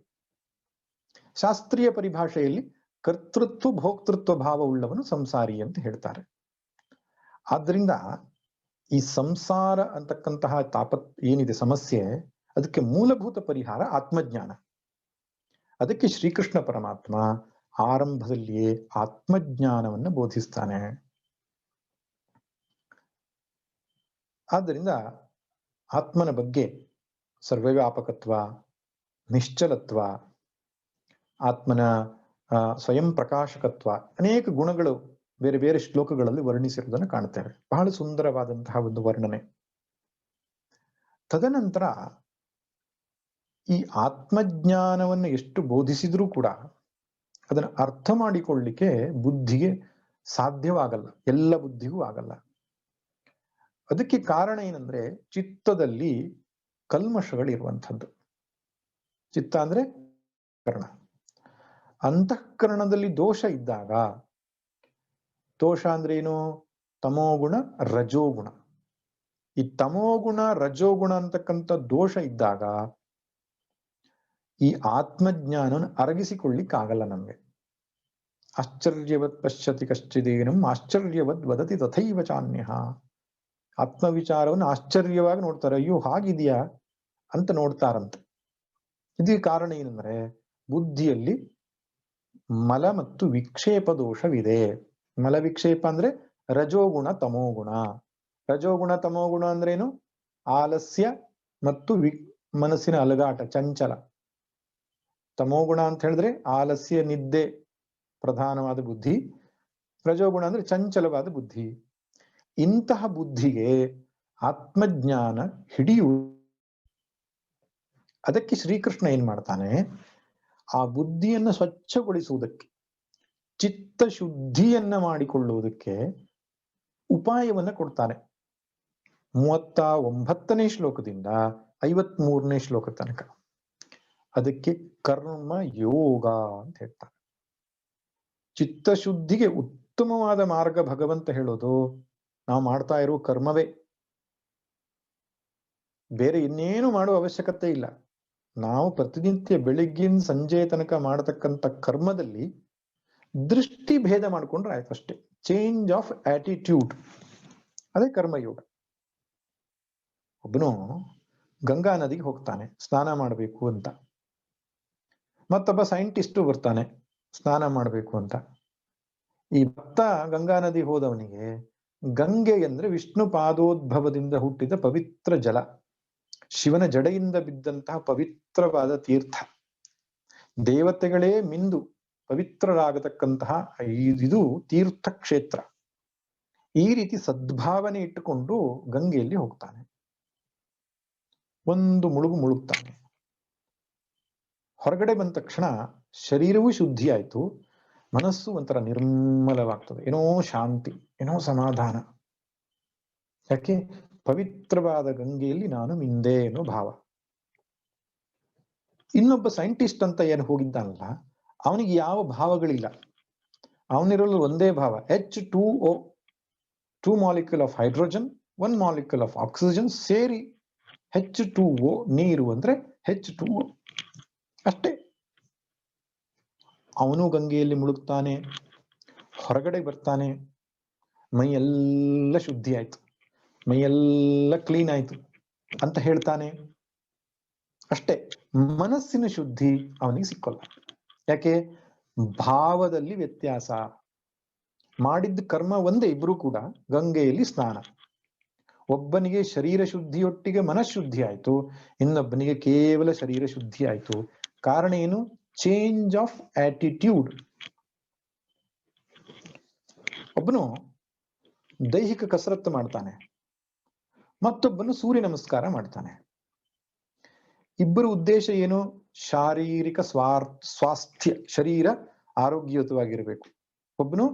ಶಾಸ್ತ್ರೀಯ ಪರಿಭಾಷೆಯಲ್ಲಿ ಕರ್ತೃತ್ವ ಭೋಕ್ತೃತ್ವ ಭಾವ ಉಳ್ಳವನು ಸಂಸಾರಿ ಅಂತ ಹೇಳ್ತಾರೆ. ಆದ್ರಿಂದ ಈ ಸಂಸಾರ ಅಂತಕ್ಕಂತಹ ಏನಿದೆ ಸಮಸ್ಯೆ, ಅದಕ್ಕೆ ಮೂಲಭೂತ ಪರಿಹಾರ ಆತ್ಮಜ್ಞಾನ. ಅದಕ್ಕೆ ಶ್ರೀಕೃಷ್ಣ ಪರಮಾತ್ಮ ಆರಂಭದಲ್ಲಿಯೇ ಆತ್ಮಜ್ಞಾನವನ್ನು ಬೋಧಿಸ್ತಾನೆ. ಆದ್ದರಿಂದ ಆತ್ಮನ ಬಗ್ಗೆ ಸರ್ವವ್ಯಾಪಕತ್ವ, ನಿಶ್ಚಲತ್ವ, ಆತ್ಮನ ಸ್ವಯಂ ಪ್ರಕಾಶಕತ್ವ, ಅನೇಕ ಗುಣಗಳು ಬೇರೆ ಬೇರೆ ಶ್ಲೋಕಗಳಲ್ಲಿ ವರ್ಣಿಸಿರುವುದನ್ನು ಕಾಣ್ತೇವೆ. ಬಹಳ ಸುಂದರವಾದಂತಹ ಒಂದು ವರ್ಣನೆ. ತದನಂತರ ಈ ಆತ್ಮಜ್ಞಾನವನ್ನು ಎಷ್ಟು ಬೋಧಿಸಿದ್ರೂ ಕೂಡ ಅದನ್ನು ಅರ್ಥ ಮಾಡಿಕೊಳ್ಳಿಕ್ಕೆ ಬುದ್ಧಿಗೆ ಸಾಧ್ಯವಾಗಲ್ಲ, ಎಲ್ಲ ಬುದ್ಧಿಗೂ ಆಗಲ್ಲ. ಅದಕ್ಕೆ ಕಾರಣ ಏನಂದ್ರೆ ಚಿತ್ತದಲ್ಲಿ ಕಲ್ಮಶಗಳಿರುವಂಥದ್ದು. ಚಿತ್ತ ಅಂದ್ರೆ ಕರ್ಣ. ಅಂತಃಕರಣದಲ್ಲಿ ದೋಷ ಇದ್ದಾಗ, ದೋಷ ಅಂದ್ರೆ ಏನು? ತಮೋಗುಣ ರಜೋಗುಣ. ಈ ತಮೋಗುಣ ರಜೋಗುಣ ಅಂತಕ್ಕಂಥ ದೋಷ ಇದ್ದಾಗ ಈ ಆತ್ಮಜ್ಞಾನವನ್ನು ಅರಗಿಸಿಕೊಳ್ಳಿಕ್ಕಾಗಲ್ಲ ನಮ್ಗೆ. ಆಶ್ಚರ್ಯವತ್ ಪಶ್ಯತಿ ಕಶ್ಚಿದೇನಂ ಆಶ್ಚರ್ಯವದ್ ವದತಿ ತಥೈವ ಚಾನ್ಯಃ. ಆತ್ಮವಿಚಾರವನ್ನು ಆಶ್ಚರ್ಯವಾಗಿ ನೋಡ್ತಾರೆ, ಅಯ್ಯೋ ಹಾಗಿದೆಯಾ ಅಂತ ನೋಡ್ತಾರಂತೆ. ಇದಕ್ಕೆ ಕಾರಣ ಏನಂದ್ರೆ ಬುದ್ಧಿಯಲ್ಲಿ ಮಲ ಮತ್ತು ವಿಕ್ಷೇಪ ದೋಷವಿದೆ. ಮಲ ವಿಕ್ಷೇಪ ಅಂದ್ರೆ ರಜೋಗುಣ ತಮೋಗುಣ. ರಜೋಗುಣ ತಮೋಗುಣ ಅಂದ್ರೇನು? ಆಲಸ್ಯ ಮತ್ತು ಮನಸ್ಸಿನ ಅಲಗಾಟ, ಚಂಚಲ. ತಮೋಗುಣ ಅಂತ ಹೇಳಿದ್ರೆ ಆಲಸ್ಯ, ನಿದ್ದೆ ಪ್ರಧಾನವಾದ ಬುದ್ಧಿ. ರಜೋಗುಣ ಅಂದ್ರೆ ಚಂಚಲವಾದ ಬುದ್ಧಿ. ಇಂತಹ ಬುದ್ಧಿಗೆ ಆತ್ಮಜ್ಞಾನ ಹಿಡಿಯು. ಅದಕ್ಕೆ ಶ್ರೀಕೃಷ್ಣ ಏನ್ ಮಾಡ್ತಾನೆ? ಆ ಬುದ್ಧಿಯನ್ನು ಸ್ವಚ್ಛಗೊಳಿಸುವುದಕ್ಕೆ, ಚಿತ್ತ ಶುದ್ಧಿಯನ್ನ ಮಾಡಿಕೊಳ್ಳುವುದಕ್ಕೆ ಉಪಾಯವನ್ನ ಕೊಡ್ತಾನೆ. 39ನೇ ಶ್ಲೋಕದಿಂದ 53ನೇ ಶ್ಲೋಕ ತನಕ. ಅದಕ್ಕೆ ಕರ್ಮ ಯೋಗ ಅಂತ ಹೇಳ್ತಾರೆ. ಚಿತ್ತಶುದ್ಧಿಗೆ ಉತ್ತಮವಾದ ಮಾರ್ಗ ಭಗವಂತ ಹೇಳೋದು ನಾವು ಮಾಡ್ತಾ ಇರೋ ಕರ್ಮವೇ. ಬೇರೆ ಇನ್ನೇನು ಮಾಡುವ ಅವಶ್ಯಕತೆ ಇಲ್ಲ. ನಾವು ಪ್ರತಿನಿತ್ಯ ಬೆಳಿಗ್ಗಿನ ಸಂಜೆ ತನಕ ಮಾಡತಕ್ಕಂಥ ಕರ್ಮದಲ್ಲಿ ದೃಷ್ಟಿ ಭೇದ ಮಾಡ್ಕೊಂಡ್ರೆ ಆಯ್ತು ಅಷ್ಟೇ. ಚೇಂಜ್ ಆಫ್ ಆಟಿಟ್ಯೂಡ್, ಅದೇ ಕರ್ಮಯೋಗ. ಒಬ್ಬನು ಗಂಗಾ ನದಿಗೆ ಹೋಗ್ತಾನೆ ಸ್ನಾನ ಮಾಡಬೇಕು ಅಂತ. ಮತ್ತೊಬ್ಬ ಸೈಂಟಿಸ್ಟು ಬರ್ತಾನೆ ಸ್ನಾನ ಮಾಡಬೇಕು ಅಂತ. ಈ ಭಕ್ತ ಗಂಗಾ ನದಿ ಹೋದವನಿಗೆ ಗಂಗೆ ಅಂದ್ರೆ ವಿಷ್ಣು ಪಾದೋದ್ಭವದಿಂದ ಹುಟ್ಟಿದ ಪವಿತ್ರ ಜಲ, ಶಿವನ ಜಡೆಯಿಂದ ಬಿದ್ದಂತಹ ಪವಿತ್ರವಾದ ತೀರ್ಥ, ದೇವತೆಗಳೇ ಮಿಂದು ಪವಿತ್ರರಾಗತಕ್ಕಂತಹ ಇದು ತೀರ್ಥ ಕ್ಷೇತ್ರ. ಈ ರೀತಿ ಸದ್ಭಾವನೆ ಇಟ್ಟುಕೊಂಡು ಗಂಗೆಯಲ್ಲಿ ಹೋಗ್ತಾನೆ. ಒಂದು ಮುಳುಗ್ತಾನೆ. ಹೊರಗಡೆ ಬಂದ ತಕ್ಷಣ ಶರೀರವೂ ಶುದ್ಧಿ ಆಯ್ತು, ಮನಸ್ಸು ಒಂಥರ ನಿರ್ಮಲವಾಗ್ತದೆ. ಏನೋ ಶಾಂತಿ, ಏನೋ ಸಮಾಧಾನ. ಯಾಕೆ? ಪವಿತ್ರವಾದ ಗಂಗೆಯಲ್ಲಿ ನಾನು ಮಿಂದೆ ಅನ್ನೋ ಭಾವ. ಇನ್ನೊಬ್ಬ ಸೈಂಟಿಸ್ಟ್ ಅಂತ ಏನು ಹೋಗಿದ್ದಾನಲ್ಲ, ಅವನಿಗೆ ಯಾವ ಭಾವಗಳಿಲ್ಲ. ಅವನಿರಲು ಒಂದೇ ಭಾವ, H2O, 2 molecule of hydrogen, 1 molecule of oxygen ಸೇರಿ H2O, ನೀರು ಅಂದ್ರೆ H2O ಅಷ್ಟೇ. ಅವನು ಗಂಗೆಯಲ್ಲಿ ಮುಳುಗ್ತಾನೆ, ಹೊರಗಡೆ ಬರ್ತಾನೆ, ಮೈಯೆಲ್ಲ ಶುದ್ಧಿ ಆಯ್ತು, ಮೈಯೆಲ್ಲ ಕ್ಲೀನ್ ಆಯ್ತು ಅಂತ ಹೇಳ್ತಾನೆ ಅಷ್ಟೇ. ಮನಸ್ಸಿನ ಶುದ್ಧಿ ಅವನಿಗೆ ಸಿಕ್ಕೋಲ್ಲ. ಯಾಕೆ? ಭಾವದಲ್ಲಿ ವ್ಯತ್ಯಾಸ. ಮಾಡಿದ್ದ ಕರ್ಮ ಒಂದೇ, ಇಬ್ರು ಕೂಡ ಗಂಗೆಯಲ್ಲಿ ಸ್ನಾನ. ಒಬ್ಬನಿಗೆ ಶರೀರ ಶುದ್ಧಿಯೊಟ್ಟಿಗೆ ಮನಃಶುದ್ಧಿ ಆಯ್ತು, ಇನ್ನೊಬ್ಬನಿಗೆ ಕೇವಲ ಶರೀರ ಶುದ್ಧಿ ಆಯ್ತು. ಕಾರಣ ಏನು? Change of attitude. ಒಬ್ಬನು ದೈಹಿಕ ಕಸರತ್ತು ಮಾಡ್ತಾನೆ, ಮತ್ತೊಬ್ಬನು ಸೂರ್ಯ ನಮಸ್ಕಾರ ಮಾಡ್ತಾನೆ. ಇಬ್ಬರ ಉದ್ದೇಶ ಏನು? ಶಾರೀರಿಕ ಸ್ವಾಸ್ಥ್ಯ, ಶರೀರ ಆರೋಗ್ಯಯುತವಾಗಿರಬೇಕು. ಒಬ್ಬನು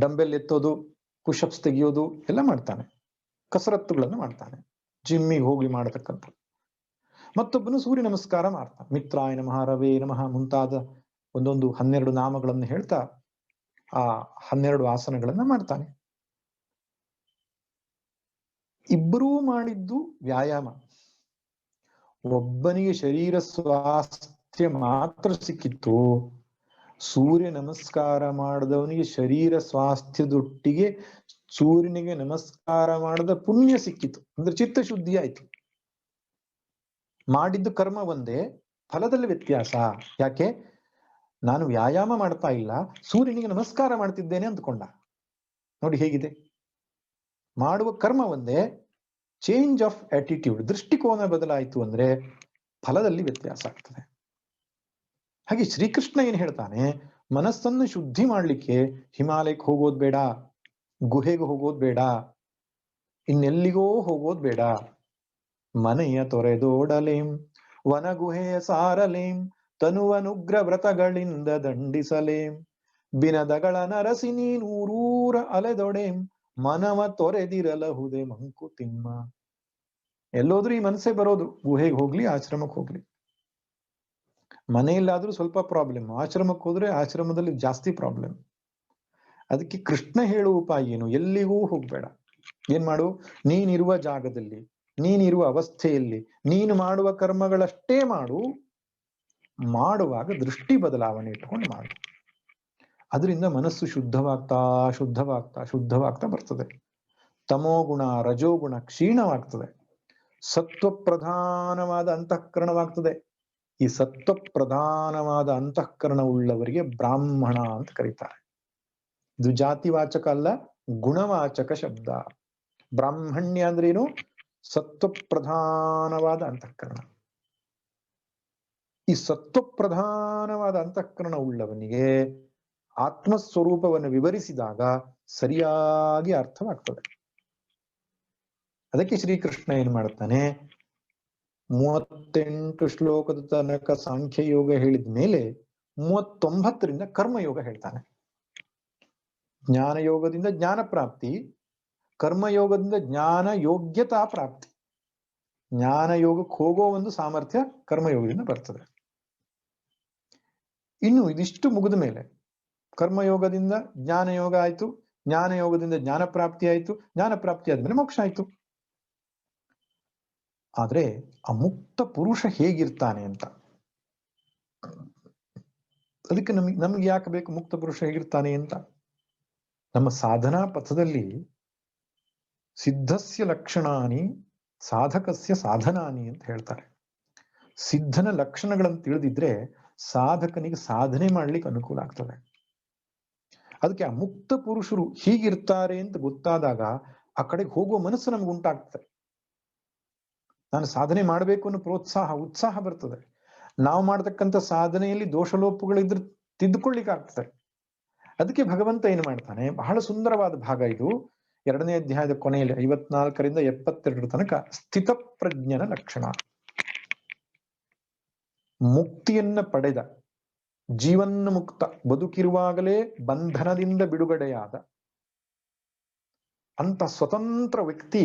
ಡಂಬೆಲ್ ಎತ್ತೋದು, ಪುಷಪ್ಸ್ ತೆಗೆಯೋದು ಎಲ್ಲ ಮಾಡ್ತಾನೆ. ಕಸರತ್ತುಗಳನ್ನು ಮಾಡ್ತಾನೆ, ಜಿಮ್ಮಿಗೆ ಹೋಗಿ ಮಾಡತಕ್ಕಂಥ. ಮತ್ತೊಬ್ಬನು ಸೂರ್ಯ ನಮಸ್ಕಾರ ಮಾಡ್ತಾನೆ, ಮಿತ್ರಾಯ ನಮಃ, ರವೇ ನಮಃ ಮುಂತಾದ ಒಂದೊಂದು 12 ನಾಮಗಳನ್ನು ಹೇಳ್ತಾ ಆ 12 ಆಸನಗಳನ್ನ ಮಾಡ್ತಾನೆ. ಇಬ್ಬರೂ ಮಾಡಿದ್ದು ವ್ಯಾಯಾಮ. ಒಬ್ಬನಿಗೆ ಶರೀರ ಸ್ವಾಸ್ಥ್ಯ ಮಾತ್ರ ಸಿಕ್ಕಿತ್ತು, ಸೂರ್ಯ ನಮಸ್ಕಾರ ಮಾಡಿದವನಿಗೆ ಶರೀರ ಸ್ವಾಸ್ಥ್ಯದೊಟ್ಟಿಗೆ ಸೂರ್ಯನಿಗೆ ನಮಸ್ಕಾರ ಮಾಡದ ಪುಣ್ಯ ಸಿಕ್ಕಿತು. ಅಂದ್ರೆ ಚಿತ್ತಶುದ್ಧಿ ಆಯ್ತು. ಮಾಡಿದ್ದು ಕರ್ಮ ಒಂದೇ, ಫಲದಲ್ಲಿ ವ್ಯತ್ಯಾಸ. ಯಾಕೆ? ನಾನು ವ್ಯಾಯಾಮ ಮಾಡ್ತಾ ಇಲ್ಲ, ಸೂರ್ಯನಿಗೆ ನಮಸ್ಕಾರ ಮಾಡ್ತಿದ್ದೇನೆ ಅಂದ್ಕೊಂಡ. ನೋಡಿ ಹೇಗಿದೆ. ಮಾಡುವ ಕರ್ಮ ಒಂದೇ, ಚೇಂಜ್ ಆಫ್ ಆಟಿಟ್ಯೂಡ್, ದೃಷ್ಟಿಕೋನ ಬದಲಾಯಿತು ಅಂದ್ರೆ ಫಲದಲ್ಲಿ ವ್ಯತ್ಯಾಸ ಆಗ್ತದೆ. ಹಾಗೆ ಶ್ರೀಕೃಷ್ಣ ಏನ್ ಹೇಳ್ತಾನೆ, ಮನಸ್ಸನ್ನು ಶುದ್ಧಿ ಮಾಡ್ಲಿಕ್ಕೆ ಹಿಮಾಲಯಕ್ಕೆ ಹೋಗೋದ್ ಬೇಡ, ಗುಹೆಗೆ ಹೋಗೋದ್ ಬೇಡ, ಇನ್ನೆಲ್ಲಿಗೋ ಹೋಗೋದ್ ಬೇಡ. ಮನೆಯ ತೊರೆದೋಡಲೇಂ, ವನಗುಹೆಯ ಸಾರಲೇಂ, ತನುವನುಗ್ರ ವ್ರತಗಳಿಂದ ದಂಡಿಸಲೇಂ, ಬಿನದಗಳ ನರಸಿ ನೀನೂರೂರ ಅಲೆದೊಡೆಂ, ಮನವ ತೊರೆದಿರಲಹುದೆ ಮಂಕುತಿಮ್ಮ. ಎಲ್ಲೋದ್ರೂ ಈ ಮನಸ್ಸೇ ಬರೋದು, ಗುಹೆಗೆ ಹೋಗ್ಲಿ ಆಶ್ರಮಕ್ಕೆ ಹೋಗ್ಲಿ. ಮನೆಯಲ್ಲಾದ್ರೂ ಸ್ವಲ್ಪ ಪ್ರಾಬ್ಲಮ್, ಆಶ್ರಮಕ್ಕೆ ಹೋದ್ರೆ ಆಶ್ರಮದಲ್ಲಿ ಜಾಸ್ತಿ ಪ್ರಾಬ್ಲಮ್. ಅದಕ್ಕೆ ಕೃಷ್ಣ ಹೇಳುವ ಉಪಾಯ ಏನು? ಎಲ್ಲಿಗೂ ಹೋಗ್ಬೇಡ. ಏನ್ ಮಾಡು? ನೀನಿರುವ ಜಾಗದಲ್ಲಿ, ನೀನಿರುವ ಅವಸ್ಥೆಯಲ್ಲಿ ನೀನು ಮಾಡುವ ಕರ್ಮಗಳಷ್ಟೇ ಮಾಡು. ಮಾಡುವಾಗ ದೃಷ್ಟಿ ಬದಲಾವಣೆ ಇಟ್ಕೊಂಡು ಮಾಡು. ಅದರಿಂದ ಮನಸ್ಸು ಶುದ್ಧವಾಗ್ತಾ ಶುದ್ಧವಾಗ್ತಾ ಶುದ್ಧವಾಗ್ತಾ ಬರ್ತದೆ. ತಮೋಗುಣ ರಜೋಗುಣ ಕ್ಷೀಣವಾಗ್ತದೆ, ಸತ್ವ ಪ್ರಧಾನವಾದ ಅಂತಃಕರಣವಾಗ್ತದೆ. ಈ ಸತ್ವ ಪ್ರಧಾನವಾದ ಅಂತಃಕರಣ ಉಳ್ಳವರಿಗೆ ಬ್ರಾಹ್ಮಣ ಅಂತ ಕರೀತಾರೆ. ಇದು ಜಾತಿವಾಚಕ ಅಲ್ಲ, ಗುಣವಾಚಕ ಶಬ್ದ. ಬ್ರಾಹ್ಮಣ್ಯ ಅಂದ್ರೇನು? ಸತ್ವ ಪ್ರಧಾನವಾದ ಅಂತಃಕರಣ. ಈ ಸತ್ವ ಪ್ರಧಾನವಾದ ಅಂತಃಕರಣ ಉಳ್ಳವನಿಗೆ ಆತ್ಮಸ್ವರೂಪವನ್ನು ವಿವರಿಸಿದಾಗ ಸರಿಯಾಗಿ ಅರ್ಥವಾಗ್ತದೆ. ಅದಕ್ಕೆ ಶ್ರೀಕೃಷ್ಣ ಏನ್ ಮಾಡ್ತಾನೆ, 38 ಶ್ಲೋಕದ ತನಕ ಸಾಂಖ್ಯ ಯೋಗ ಹೇಳಿದ ಮೇಲೆ 39ರಿಂದ ಕರ್ಮಯೋಗ ಹೇಳ್ತಾನೆ. ಜ್ಞಾನಯೋಗದಿಂದ ಜ್ಞಾನ ಪ್ರಾಪ್ತಿ, ಕರ್ಮಯೋಗದಿಂದ ಜ್ಞಾನ ಯೋಗ್ಯತಾ ಪ್ರಾಪ್ತಿ. ಜ್ಞಾನ ಯೋಗಕ್ಕೆ ಹೋಗೋ ಒಂದು ಸಾಮರ್ಥ್ಯ ಕರ್ಮಯೋಗದಿಂದ ಬರ್ತದೆ. ಇನ್ನು ಇದಿಷ್ಟು ಮುಗಿದ ಮೇಲೆ ಕರ್ಮಯೋಗದಿಂದ ಜ್ಞಾನಯೋಗ ಆಯ್ತು, ಜ್ಞಾನಯೋಗದಿಂದ ಜ್ಞಾನ ಪ್ರಾಪ್ತಿ ಆಯ್ತು, ಜ್ಞಾನ ಪ್ರಾಪ್ತಿ ಆದ್ಮೇಲೆ ಮೋಕ್ಷ ಆಯ್ತು. ಆದ್ರೆ ಆ ಮುಕ್ತ ಪುರುಷ ಹೇಗಿರ್ತಾನೆ ಅಂತ, ಅದಕ್ಕೆ ನಮ್ಗೆ ಯಾಕೆ ಬೇಕು ಮುಕ್ತ ಪುರುಷ ಹೇಗಿರ್ತಾನೆ ಅಂತ? ನಮ್ಮ ಸಾಧನಾ ಪಥದಲ್ಲಿ ಸಿದ್ಧಸ್ಯ ಲಕ್ಷಣಾನಿ ಸಾಧಕಸ್ಯ ಸಾಧನಾನಿ ಅಂತ ಹೇಳ್ತಾರೆ. ಸಿದ್ಧನ ಲಕ್ಷಣಗಳನ್ನು ತಿಳಿದಿದ್ರೆ ಸಾಧಕನಿಗೆ ಸಾಧನೆ ಮಾಡ್ಲಿಕ್ಕೆ ಅನುಕೂಲ ಆಗ್ತದೆ. ಅದಕ್ಕೆ ಆ ಮುಕ್ತ ಪುರುಷರು ಹೀಗಿರ್ತಾರೆ ಅಂತ ಗೊತ್ತಾದಾಗ ಆ ಕಡೆಗೆ ಹೋಗುವ ಮನಸ್ಸು ನಮ್ಗೆ ಉಂಟಾಗ್ತದೆ. ನಾನು ಸಾಧನೆ ಮಾಡಬೇಕು ಅನ್ನೋ ಪ್ರೋತ್ಸಾಹ ಉತ್ಸಾಹ ಬರ್ತದೆ. ನಾವು ಮಾಡತಕ್ಕಂಥ ಸಾಧನೆಯಲ್ಲಿ ದೋಷಲೋಪಗಳಿದ್ರೆ ತಿದ್ದುಕೊಳ್ಳಿಕ್ಕೆ ಆಗ್ತದೆ. ಅದಕ್ಕೆ ಭಗವಂತ ಏನು ಮಾಡ್ತಾನೆ, ಬಹಳ ಸುಂದರವಾದ ಭಾಗ ಇದು, 2ನೇ ಅಧ್ಯಾಯದ ಕೊನೆಯಲ್ಲಿ 54ರಿಂದ 72 ತನಕ ಸ್ಥಿತ ಪ್ರಜ್ಞನ ಲಕ್ಷಣ. ಮುಕ್ತಿಯನ್ನ ಪಡೆದ, ಜೀವನ್ನ ಮುಕ್ತ, ಬದುಕಿರುವಾಗಲೇ ಬಂಧನದಿಂದ ಬಿಡುಗಡೆಯಾದ ಅಂತ ಸ್ವತಂತ್ರ ವ್ಯಕ್ತಿ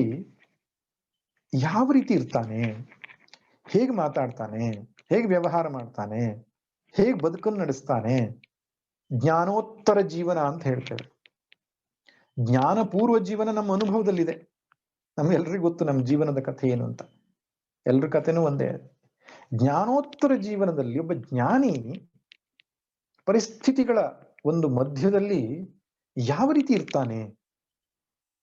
ಯಾವ ರೀತಿ ಇರ್ತಾನೆ, ಹೇಗೆ ಮಾತಾಡ್ತಾನೆ, ಹೇಗೆ ವ್ಯವಹಾರ ಮಾಡ್ತಾನೆ, ಹೇಗೆ ಬದುಕನ್ನು ನಡೆಸ್ತಾನೆ. ಜ್ಞಾನೋತ್ತರ ಜೀವನ ಅಂತ ಹೇಳ್ತೇವೆ. ಜ್ಞಾನ ಪೂರ್ವ ಜೀವನ ನಮ್ಮ ಅನುಭವದಲ್ಲಿದೆ. ನಮ್ಗೆಲ್ರಿಗೂ ಗೊತ್ತು ನಮ್ಮ ಜೀವನದ ಕಥೆ ಏನು ಅಂತ. ಎಲ್ರ ಕಥೆನೂ ಒಂದೇ. ಜ್ಞಾನೋತ್ತರ ಜೀವನದಲ್ಲಿ ಒಬ್ಬ ಜ್ಞಾನಿ ಪರಿಸ್ಥಿತಿಗಳ ಒಂದು ಮಧ್ಯದಲ್ಲಿ ಯಾವ ರೀತಿ ಇರ್ತಾನೆ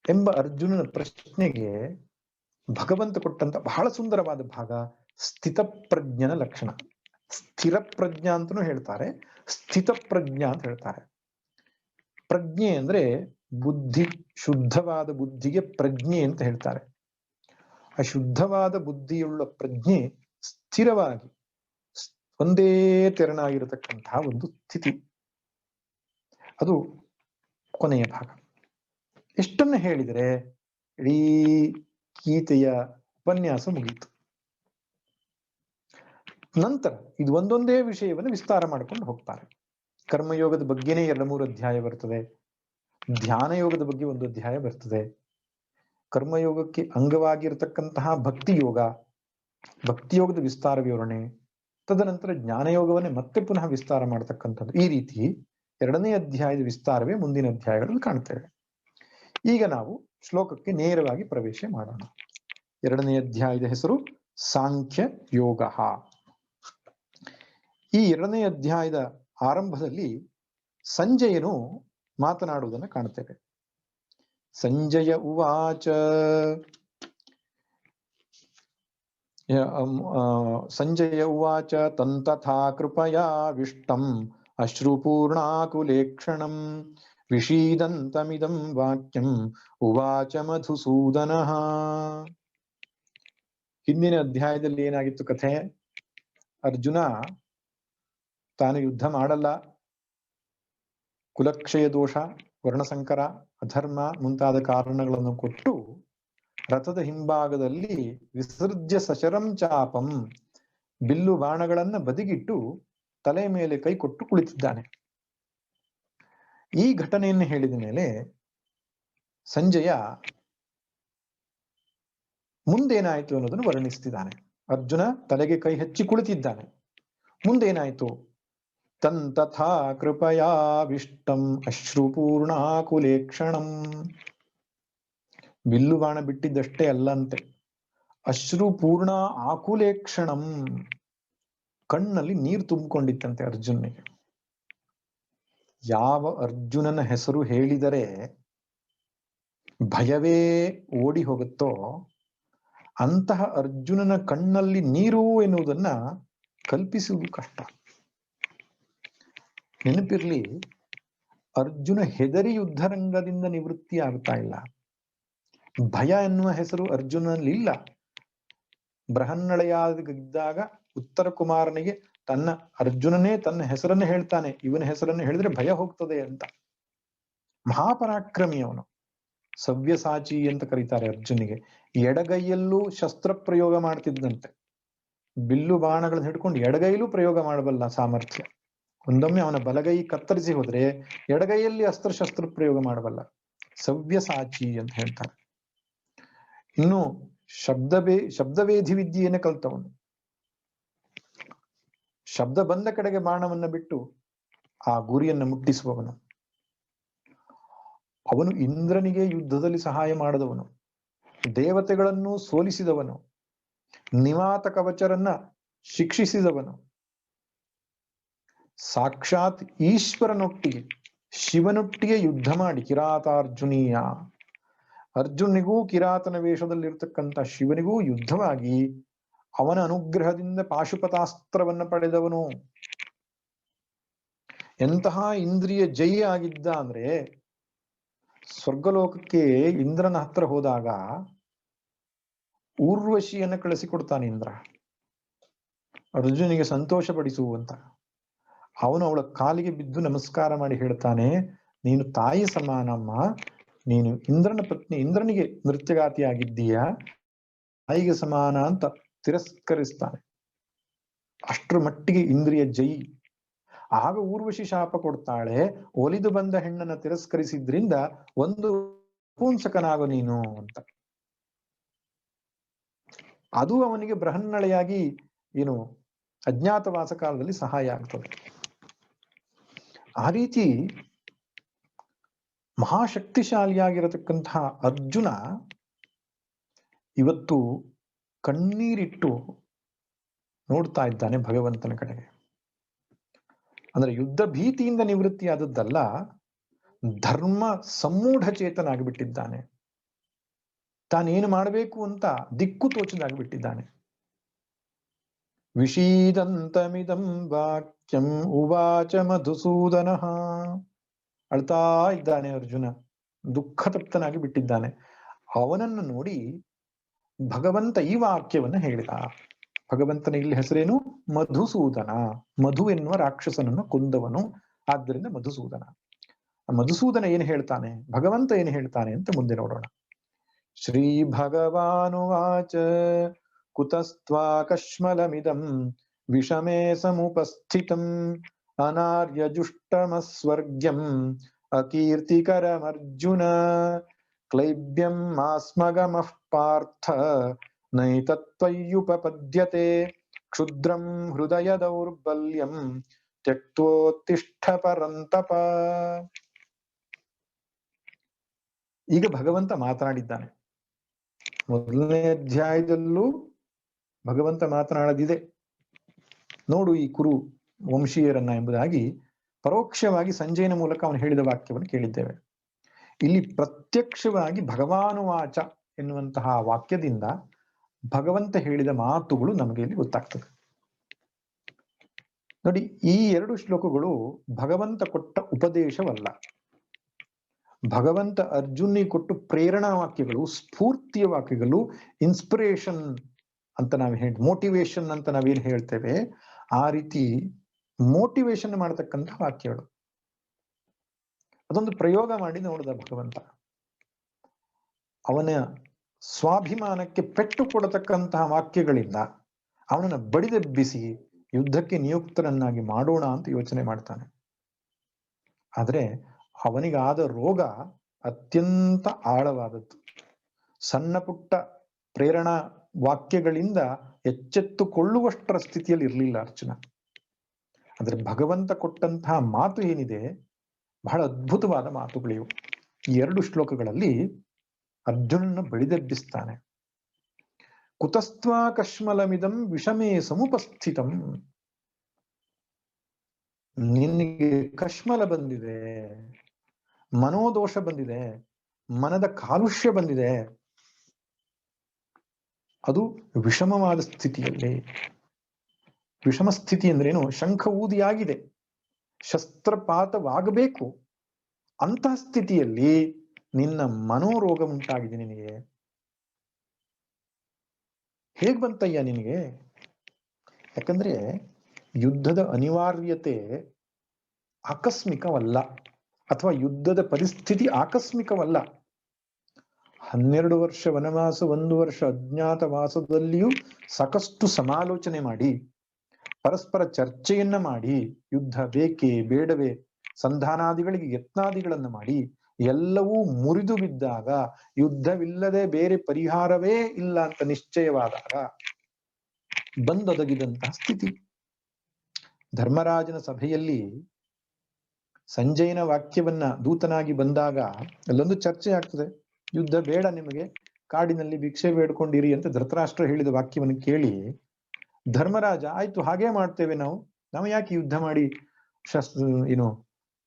ಎಂಬ ಅರ್ಜುನನ ಪ್ರಶ್ನೆಗೆ ಭಗವಂತ ಕೊಟ್ಟಂತ ಬಹಳ ಸುಂದರವಾದ ಭಾಗ ಸ್ಥಿತ ಪ್ರಜ್ಞನ ಲಕ್ಷಣ. ಸ್ಥಿರ ಪ್ರಜ್ಞಾ ಅಂತನೂ ಹೇಳ್ತಾರೆ, ಸ್ಥಿತ ಪ್ರಜ್ಞಾ ಅಂತ ಹೇಳ್ತಾರೆ. ಪ್ರಜ್ಞೆ ಅಂದ್ರೆ ಬುದ್ಧಿ, ಶುದ್ಧವಾದ ಬುದ್ಧಿಗೆ ಪ್ರಜ್ಞೆ ಅಂತ ಹೇಳ್ತಾರೆ. ಆ ಶುದ್ಧವಾದ ಬುದ್ಧಿಯುಳ್ಳ ಪ್ರಜ್ಞೆ ಸ್ಥಿರವಾಗಿ ಒಂದೇ ತೆರನಾಗಿರತಕ್ಕಂತಹ ಒಂದು ಸ್ಥಿತಿ. ಅದು ಕೊನೆಯ ಭಾಗ. ಎಷ್ಟನ್ನ ಹೇಳಿದರೆ ಇಡೀ ಗೀತೆಯ ಉಪನ್ಯಾಸ ಮುಗಿಯಿತು. ನಂತರ ಇದು ಒಂದೊಂದೇ ವಿಷಯವನ್ನು ವಿಸ್ತಾರ ಮಾಡ್ಕೊಂಡು ಹೋಗ್ತಾರೆ. ಕರ್ಮಯೋಗದ ಬಗ್ಗೆನೇ 2-3 ಅಧ್ಯಾಯ ಬರ್ತದೆ, ಧ್ಯಾನ ಯೋಗದ ಬಗ್ಗೆ 1 ಅಧ್ಯಾಯ ಬರ್ತದೆ, ಕರ್ಮಯೋಗಕ್ಕೆ ಅಂಗವಾಗಿರತಕ್ಕಂತಹ ಭಕ್ತಿ ಯೋಗ, ಭಕ್ತಿಯೋಗದ ವಿಸ್ತಾರ ವಿವರಣೆ, ತದನಂತರ ಜ್ಞಾನಯೋಗವನ್ನೇ ಮತ್ತೆ ಪುನಃ ವಿಸ್ತಾರ ಮಾಡತಕ್ಕಂಥದ್ದು. ಈ ರೀತಿ 2ನೇ ಅಧ್ಯಾಯದ ವಿಸ್ತಾರವೇ ಮುಂದಿನ ಅಧ್ಯಾಯಗಳಲ್ಲಿ ಕಾಣ್ತೇವೆ. ಈಗ ನಾವು ಶ್ಲೋಕಕ್ಕೆ ನೇರವಾಗಿ ಪ್ರವೇಶ ಮಾಡೋಣ. 2ನೇ ಅಧ್ಯಾಯದ ಹೆಸರು ಸಾಂಖ್ಯ ಯೋಗ. ಈ 2ನೇ ಅಧ್ಯಾಯದ ಆರಂಭದಲ್ಲಿ ಸಂಜಯನು ಮಾತನಾಡುವುದನ್ನು ಕಾಣುತ್ತೇವೆ. ಸಂಜಯ ಉವಾಚ, ಸಂಜಯ ಉವಾಚ ತಂತಥಾ ಕೃಪಯಾ ವಿಷ್ಟಂ ಅಶ್ರುಪೂರ್ಣಾಕುಲೇಕ್ಷಣಂ ವಿಷೀದಂತಮಿದಂ ವಾಕ್ಯಂ ಉವಾಚ ಮಧುಸೂದನಃ. ಹಿಂದಿನ ಅಧ್ಯಾಯದಲ್ಲಿ ಏನಾಗಿತ್ತು ಕಥೆ? ಅರ್ಜುನ ತಾನು ಯುದ್ಧ ಮಾಡಲ್ಲ, ಕುಲಕ್ಷಯ ದೋಷ, ವರ್ಣಸಂಕರ, ಅಧರ್ಮ ಮುಂತಾದ ಕಾರಣಗಳನ್ನು ಕೊಟ್ಟು ರಥದ ಹಿಂಭಾಗದಲ್ಲಿ ವಿಸರ್ಜ್ಯ ಸಶರಂ ಚಾಪಂ, ಬಿಲ್ಲು ಬಾಣಗಳನ್ನ ಬದಿಗಿಟ್ಟು ತಲೆ ಮೇಲೆ ಕೈ ಕೊಟ್ಟು ಕುಳಿತಿದ್ದಾನೆ. ಈ ಘಟನೆಯನ್ನು ಹೇಳಿದ ಮೇಲೆ ಸಂಜಯ ಮುಂದೇನಾಯ್ತು ಅನ್ನೋದನ್ನು ವರ್ಣಿಸ್ತಿದ್ದಾನೆ. ಅರ್ಜುನ ತಲೆಗೆ ಕೈ ಹಚ್ಚಿ ಕುಳಿತಿದ್ದಾನೆ. ಮುಂದೇನಾಯ್ತು? ತಂತಥಾ ಕೃಪಯಾ ವಿಷ್ಟಂ ಅಶ್ರುಪೂರ್ಣಾಕುಲೇಕ್ಷಣಂ. ಬಿಲ್ಲು ಬಾಣ ಬಿಟ್ಟಿದ್ದಷ್ಟೇ ಅಲ್ಲಂತೆ, ಅಶ್ರುಪೂರ್ಣ ಆಕುಲೇಕ್ಷಣಂ, ಕಣ್ಣಲ್ಲಿ ನೀರು ತುಂಬಿಕೊಂಡಿತ್ತಂತೆ ಅರ್ಜುನಿಗೆ. ಯಾವ ಅರ್ಜುನನ ಹೆಸರು ಹೇಳಿದರೆ ಭಯವೇ ಓಡಿ ಹೋಗುತ್ತೋ ಅಂತಹ ಅರ್ಜುನನ ಕಣ್ಣಲ್ಲಿ ನೀರು ಎನ್ನುವುದನ್ನ ಕಲ್ಪಿಸುವುದು ಕಷ್ಟ. ನೆನಪಿರ್ಲಿ, ಅರ್ಜುನ ಹೆದರಿ ಯುದ್ಧರಂಗದಿಂದ ನಿವೃತ್ತಿ ಆಗ್ತಾ ಇಲ್ಲ. ಭಯ ಎನ್ನುವ ಹೆಸರು ಅರ್ಜುನಲ್ಲಿ ಇಲ್ಲ. ಬೃಹನ್ನಳೆಯಾಗಿದ್ದಾಗ ಉತ್ತರ ಕುಮಾರನಿಗೆ ಅರ್ಜುನನೇ ತನ್ನ ಹೆಸರನ್ನು ಹೇಳ್ತಾನೆ, ಇವನ ಹೆಸರನ್ನು ಹೇಳಿದ್ರೆ ಭಯ ಹೋಗ್ತದೆ ಅಂತ. ಮಹಾಪರಾಕ್ರಮಿ ಅವನು, ಸವ್ಯಸಾಚಿ ಅಂತ ಕರೀತಾರೆ ಅರ್ಜುನಿಗೆ. ಎಡಗೈಯಲ್ಲೂ ಶಸ್ತ್ರ ಪ್ರಯೋಗ ಮಾಡ್ತಿದ್ದಂತೆ, ಬಿಲ್ಲು ಬಾಣಗಳನ್ನು ಹಿಡ್ಕೊಂಡು ಎಡಗೈಯಲ್ಲೂ ಪ್ರಯೋಗ ಮಾಡಬಲ್ಲ ಸಾಮರ್ಥ್ಯ. ಒಂದೊಮ್ಮೆ ಅವನ ಬಲಗೈ ಕತ್ತರಿಸಿ ಹೋದ್ರೆ ಎಡಗೈಯಲ್ಲಿ ಅಸ್ತ್ರಶಸ್ತ್ರ ಪ್ರಯೋಗ ಮಾಡಬಲ್ಲ, ಸವ್ಯಸಾಚಿ ಅಂತ ಹೇಳ್ತಾರೆ. ಇನ್ನು ಶಬ್ದವೇಧಿ ವಿದ್ಯೆಯನ್ನು ಕಲ್ತವನು. ಶಬ್ದ ಬಂದ ಕಡೆಗೆ ಬಾಣವನ್ನ ಬಿಟ್ಟು ಆ ಗುರಿಯನ್ನು ಮುಟ್ಟಿಸುವವನು. ಅವನು ಇಂದ್ರನಿಗೆ ಯುದ್ಧದಲ್ಲಿ ಸಹಾಯ ಮಾಡಿದವನು, ದೇವತೆಗಳನ್ನು ಸೋಲಿಸಿದವನು, ನಿವಾತ ಕವಚರನ್ನ ಶಿಕ್ಷಿಸಿದವನು, ಸಾಕ್ಷಾತ್ ಈಶ್ವರನೊಟ್ಟಿಗೆ ಶಿವನೊಟ್ಟಿಗೆ ಯುದ್ಧ ಮಾಡಿ ಕಿರಾತಾರ್ಜುನೀಯ, ಅರ್ಜುನಿಗೂ ಕಿರಾತನ ವೇಷದಲ್ಲಿರ್ತಕ್ಕಂಥ ಶಿವನಿಗೂ ಯುದ್ಧವಾಗಿ ಅವನ ಅನುಗ್ರಹದಿಂದ ಪಾಶುಪತಾಸ್ತ್ರವನ್ನ ಪಡೆದವನು. ಎಂತಹ ಇಂದ್ರಿಯ ಜೈ ಆಗಿದ್ದ ಅಂದ್ರೆ, ಸ್ವರ್ಗಲೋಕಕ್ಕೆ ಇಂದ್ರನ ಹತ್ರ ಹೋದಾಗ ಊರ್ವಶಿಯನ್ನ ಕಳಿಸಿಕೊಡ್ತಾನೆ ಇಂದ್ರ, ಅರ್ಜುನಿಗೆ ಸಂತೋಷ ಪಡಿಸುವಂತ. ಅವನು ಅವಳ ಕಾಲಿಗೆ ಬಿದ್ದು ನಮಸ್ಕಾರ ಮಾಡಿ ಹೇಳ್ತಾನೆ, ನೀನು ತಾಯಿ ಸಮಾನಮ್ಮ, ನೀನು ಇಂದ್ರನ ಪತ್ನಿ, ಇಂದ್ರನಿಗೆ ನೃತ್ಯಗಾತಿಯಾಗಿದ್ದೀಯಾ, ತಾಯಿಗೆ ಸಮಾನ ಅಂತ ತಿರಸ್ಕರಿಸ್ತಾನೆ. ಅಷ್ಟರ ಮಟ್ಟಿಗೆ ಇಂದ್ರಿಯ ಜೈ. ಆಗ ಊರ್ವಶಿ ಶಾಪ ಕೊಡ್ತಾಳೆ, ಒಲಿದು ಬಂದ ಹೆಣ್ಣನ್ನ ತಿರಸ್ಕರಿಸಿದ್ರಿಂದ ಒಂದು ಪುಂಸಕನಾಗು ನೀನು ಅಂತ. ಅದು ಅವನಿಗೆ ಬೃಹನ್ನಳೆಯಾಗಿ ಏನು ಅಜ್ಞಾತವಾಸ ಕಾಲದಲ್ಲಿ ಸಹಾಯ ಆಗ್ತದೆ. ಆ ರೀತಿ ಮಹಾಶಕ್ತಿಶಾಲಿಯಾಗಿರತಕ್ಕಂತಹ ಅರ್ಜುನ ಇವತ್ತು ಕಣ್ಣೀರಿಟ್ಟು ನೋಡ್ತಾ ಇದ್ದಾನೆ ಭಗವಂತನ ಕಡೆಗೆ. ಅಂದ್ರೆ ಯುದ್ಧ ಭೀತಿಯಿಂದ ನಿವೃತ್ತಿಯಾದದ್ದಲ್ಲ, ಧರ್ಮ ಸಮ್ಮೂಢ ಚೇತನಾಗಿಬಿಟ್ಟಿದ್ದಾನೆ. ತಾನೇನು ಮಾಡಬೇಕು ಅಂತ ದಿಕ್ಕು ತೋಚದಾಗಿಬಿಟ್ಟಿದ್ದಾನೆ. ವಿಷೀದಂತಮಿದಂ ವಾಕ್ಯಂ ಉವಾಚ ಮಧುಸೂದನಃ. ಅಳ್ತಾ ಇದ್ದಾನೆ ಅರ್ಜುನ, ದುಃಖ ತಪ್ತನಾಗಿ ಬಿಟ್ಟಿದ್ದಾನೆ. ಅವನನ್ನು ನೋಡಿ ಭಗವಂತ ಈ ವಾಕ್ಯವನ್ನ ಹೇಳಿದ. ಭಗವಂತನ ಇಲ್ಲಿ ಹೆಸರೇನು? ಮಧುಸೂದನ. ಮಧು ಎನ್ನುವ ರಾಕ್ಷಸನನ್ನು ಕೊಂದವನು, ಆದ್ದರಿಂದ ಮಧುಸೂದನ. ಮಧುಸೂದನ ಏನು ಹೇಳ್ತಾನೆ, ಭಗವಂತ ಏನು ಹೇಳ್ತಾನೆ ಅಂತ ಮುಂದೆ ನೋಡೋಣ. ಶ್ರೀ ಭಗವಾನುವಾಚ ಕುತಸ್ತ್ವಾ ಕಶ್ಮಲಮಿದಂ ವಿಷಮೇ ಸಮುಪಸ್ಥಿತಂ ಅನಾರ್ಯಜುಷ್ಟಮಸ್ವರ್ಗ್ಯಂ ಅಕೀರ್ತಿಕರಮರ್ಜುನ ಕ್ಲೈಬ್ಯಂ ಮಾಸ್ಮಗಮಃ ಪಾರ್ಥ ನೈತತ್ವಯ್ಯುಪಪದ್ಯತೆ ಕ್ಷುದ್ರಂ ಹೃದಯ ದೌರ್ಬಲ್ಯಂ ತ್ಯಕ್ತೋತ್ತಿಷ್ಠ ಪರಂತಪ. ಈಗ ಭಗವಂತ ಮಾತನಾಡಿದ್ದಾನೆ. ಮೊದಲನೇ ಅಧ್ಯಾಯದಲ್ಲೂ ಭಗವಂತ ಮಾತನಾಡದಿದೆ, ನೋಡು ಈ ಕುರು ವಂಶೀಯರನ್ನ ಎಂಬುದಾಗಿ ಪರೋಕ್ಷವಾಗಿ ಸಂಜಯನ ಮೂಲಕ ಅವನು ಹೇಳಿದ ವಾಕ್ಯವನ್ನು ಕೇಳಿದ್ದೇವೆ. ಇಲ್ಲಿ ಪ್ರತ್ಯಕ್ಷವಾಗಿ ಭಗವಾನುವಾಚ ಎನ್ನುವಂತಹ ವಾಕ್ಯದಿಂದ ಭಗವಂತ ಹೇಳಿದ ಮಾತುಗಳು ನಮಗೆ ಇಲ್ಲಿ ಗೊತ್ತಾಗ್ತದೆ. ನೋಡಿ, ಈ ಎರಡು ಶ್ಲೋಕಗಳು ಭಗವಂತ ಕೊಟ್ಟ ಉಪದೇಶವಲ್ಲ, ಭಗವಂತ ಅರ್ಜುನಿಗೆ ಕೊಟ್ಟು ಪ್ರೇರಣಾ ವಾಕ್ಯಗಳು, ಸ್ಫೂರ್ತಿಯ ವಾಕ್ಯಗಳು, ಇನ್ಸ್ಪಿರೇಷನ್ ಅಂತ ಮೋಟಿವೇಶನ್ ಅಂತ ನಾವೇನು ಹೇಳ್ತೇವೆ, ಆ ರೀತಿ ಮೋಟಿವೇಶನ್ ಮಾಡತಕ್ಕಂಥ ವಾಕ್ಯಗಳು. ಅದೊಂದು ಪ್ರಯೋಗ ಮಾಡಿ ನೋಡಿದ ಭಗವಂತ. ಅವನ ಸ್ವಾಭಿಮಾನಕ್ಕೆ ಪೆಟ್ಟು ಕೊಡತಕ್ಕಂತಹ ವಾಕ್ಯಗಳಿಂದ ಅವನನ್ನ ಬಡಿದೆಬ್ಬಿಸಿ ಯುದ್ಧಕ್ಕೆ ನಿಯುಕ್ತರನ್ನಾಗಿ ಮಾಡೋಣ ಅಂತ ಯೋಚನೆ ಮಾಡ್ತಾನೆ. ಆದ್ರೆ ಅವನಿಗಾದ ರೋಗ ಅತ್ಯಂತ ಆಳವಾದದ್ದು. ಸಣ್ಣ ಪುಟ್ಟ ಪ್ರೇರಣಾ ವಾಕ್ಯಗಳಿಂದ ಎಚ್ಚೆತ್ತುಕೊಳ್ಳುವಷ್ಟರ ಸ್ಥಿತಿಯಲ್ಲಿ ಇರಲಿಲ್ಲ ಅರ್ಜುನ. ಆದ್ರೆ ಭಗವಂತ ಕೊಟ್ಟಂತಹ ಮಾತು ಏನಿದೆ, ಬಹಳ ಅದ್ಭುತವಾದ ಮಾತುಗಳಿವು. ಈ ಎರಡು ಶ್ಲೋಕಗಳಲ್ಲಿ ಅರ್ಜುನನ ಬಡಿದೆಬ್ಬಿಸ್ತಾನೆ. ಕುತಸ್ತ್ವಾ ಕಶ್ಮಲಮಿದಂ ವಿಷಮೇ ಸಮುಪಸ್ಥಿತಂ. ನಿನಗೆ ಕಶ್ಮಲ ಬಂದಿದೆ, ಮನೋದೋಷ ಬಂದಿದೆ, ಮನದ ಕಾಲುಷ್ಯ ಬಂದಿದೆ, ಅದು ವಿಷಮವಾದ ಸ್ಥಿತಿಯಲ್ಲಿ. ವಿಷಮ ಸ್ಥಿತಿ ಅಂದ್ರೇನು? ಶಂಖ ಊದಿಯಾಗಿದೆ, ಶಸ್ತ್ರಪಾತವಾಗಬೇಕು, ಅಂತಹ ಸ್ಥಿತಿಯಲ್ಲಿ ನಿನ್ನ ಮನೋರೋಗ ಉಂಟಾಗಿದೆ. ನಿನಗೆ ಹೇಗ್ ಬಂತಯ್ಯ ನಿನಗೆ? ಯಾಕಂದ್ರೆ ಯುದ್ಧದ ಅನಿವಾರ್ಯತೆ ಆಕಸ್ಮಿಕವಲ್ಲ, ಅಥವಾ ಯುದ್ಧದ ಪರಿಸ್ಥಿತಿ ಆಕಸ್ಮಿಕವಲ್ಲ. 12 ವರ್ಷ ವನವಾಸ, 1 ವರ್ಷ ಅಜ್ಞಾತವಾಸದಲ್ಲಿಯೂ ಸಾಕಷ್ಟು ಸಮಾಲೋಚನೆ ಮಾಡಿ, ಪರಸ್ಪರ ಚರ್ಚೆಯನ್ನ ಮಾಡಿ, ಯುದ್ಧ ಬೇಕೇ ಬೇಡವೇ ಸಂಧಾನಾದಿಗಳಿಗೆ ಯತ್ನಾದಿಗಳನ್ನ ಮಾಡಿ, ಎಲ್ಲವೂ ಮುರಿದು ಬಿದ್ದಾಗ, ಯುದ್ಧವಿಲ್ಲದೆ ಬೇರೆ ಪರಿಹಾರವೇ ಇಲ್ಲ ಅಂತ ನಿಶ್ಚಯವಾದಾಗ ಬಂದೊದಗಿದಂತಹ ಸ್ಥಿತಿ. ಧರ್ಮರಾಜನ ಸಭೆಯಲ್ಲಿ ಸಂಜಯನ ವಾಕ್ಯವನ್ನ ದೂತನಾಗಿ ಬಂದಾಗ ಅಲ್ಲೊಂದು ಚರ್ಚೆ ಆಗ್ತದೆ. ಯುದ್ಧ ಬೇಡ ನಿಮಗೆ, ಕಾಡಿನಲ್ಲಿ ಭಿಕ್ಷೆ ಬೇಡ್ಕೊಂಡಿರಿ ಅಂತ ಧೃತರಾಷ್ಟ್ರ ಹೇಳಿದ ವಾಕ್ಯವನ್ನು ಕೇಳಿ ಧರ್ಮರಾಜ, ಆಯ್ತು ಹಾಗೇ ಮಾಡ್ತೇವೆ, ನಾವು ಯಾಕೆ ಯುದ್ಧ ಮಾಡಿ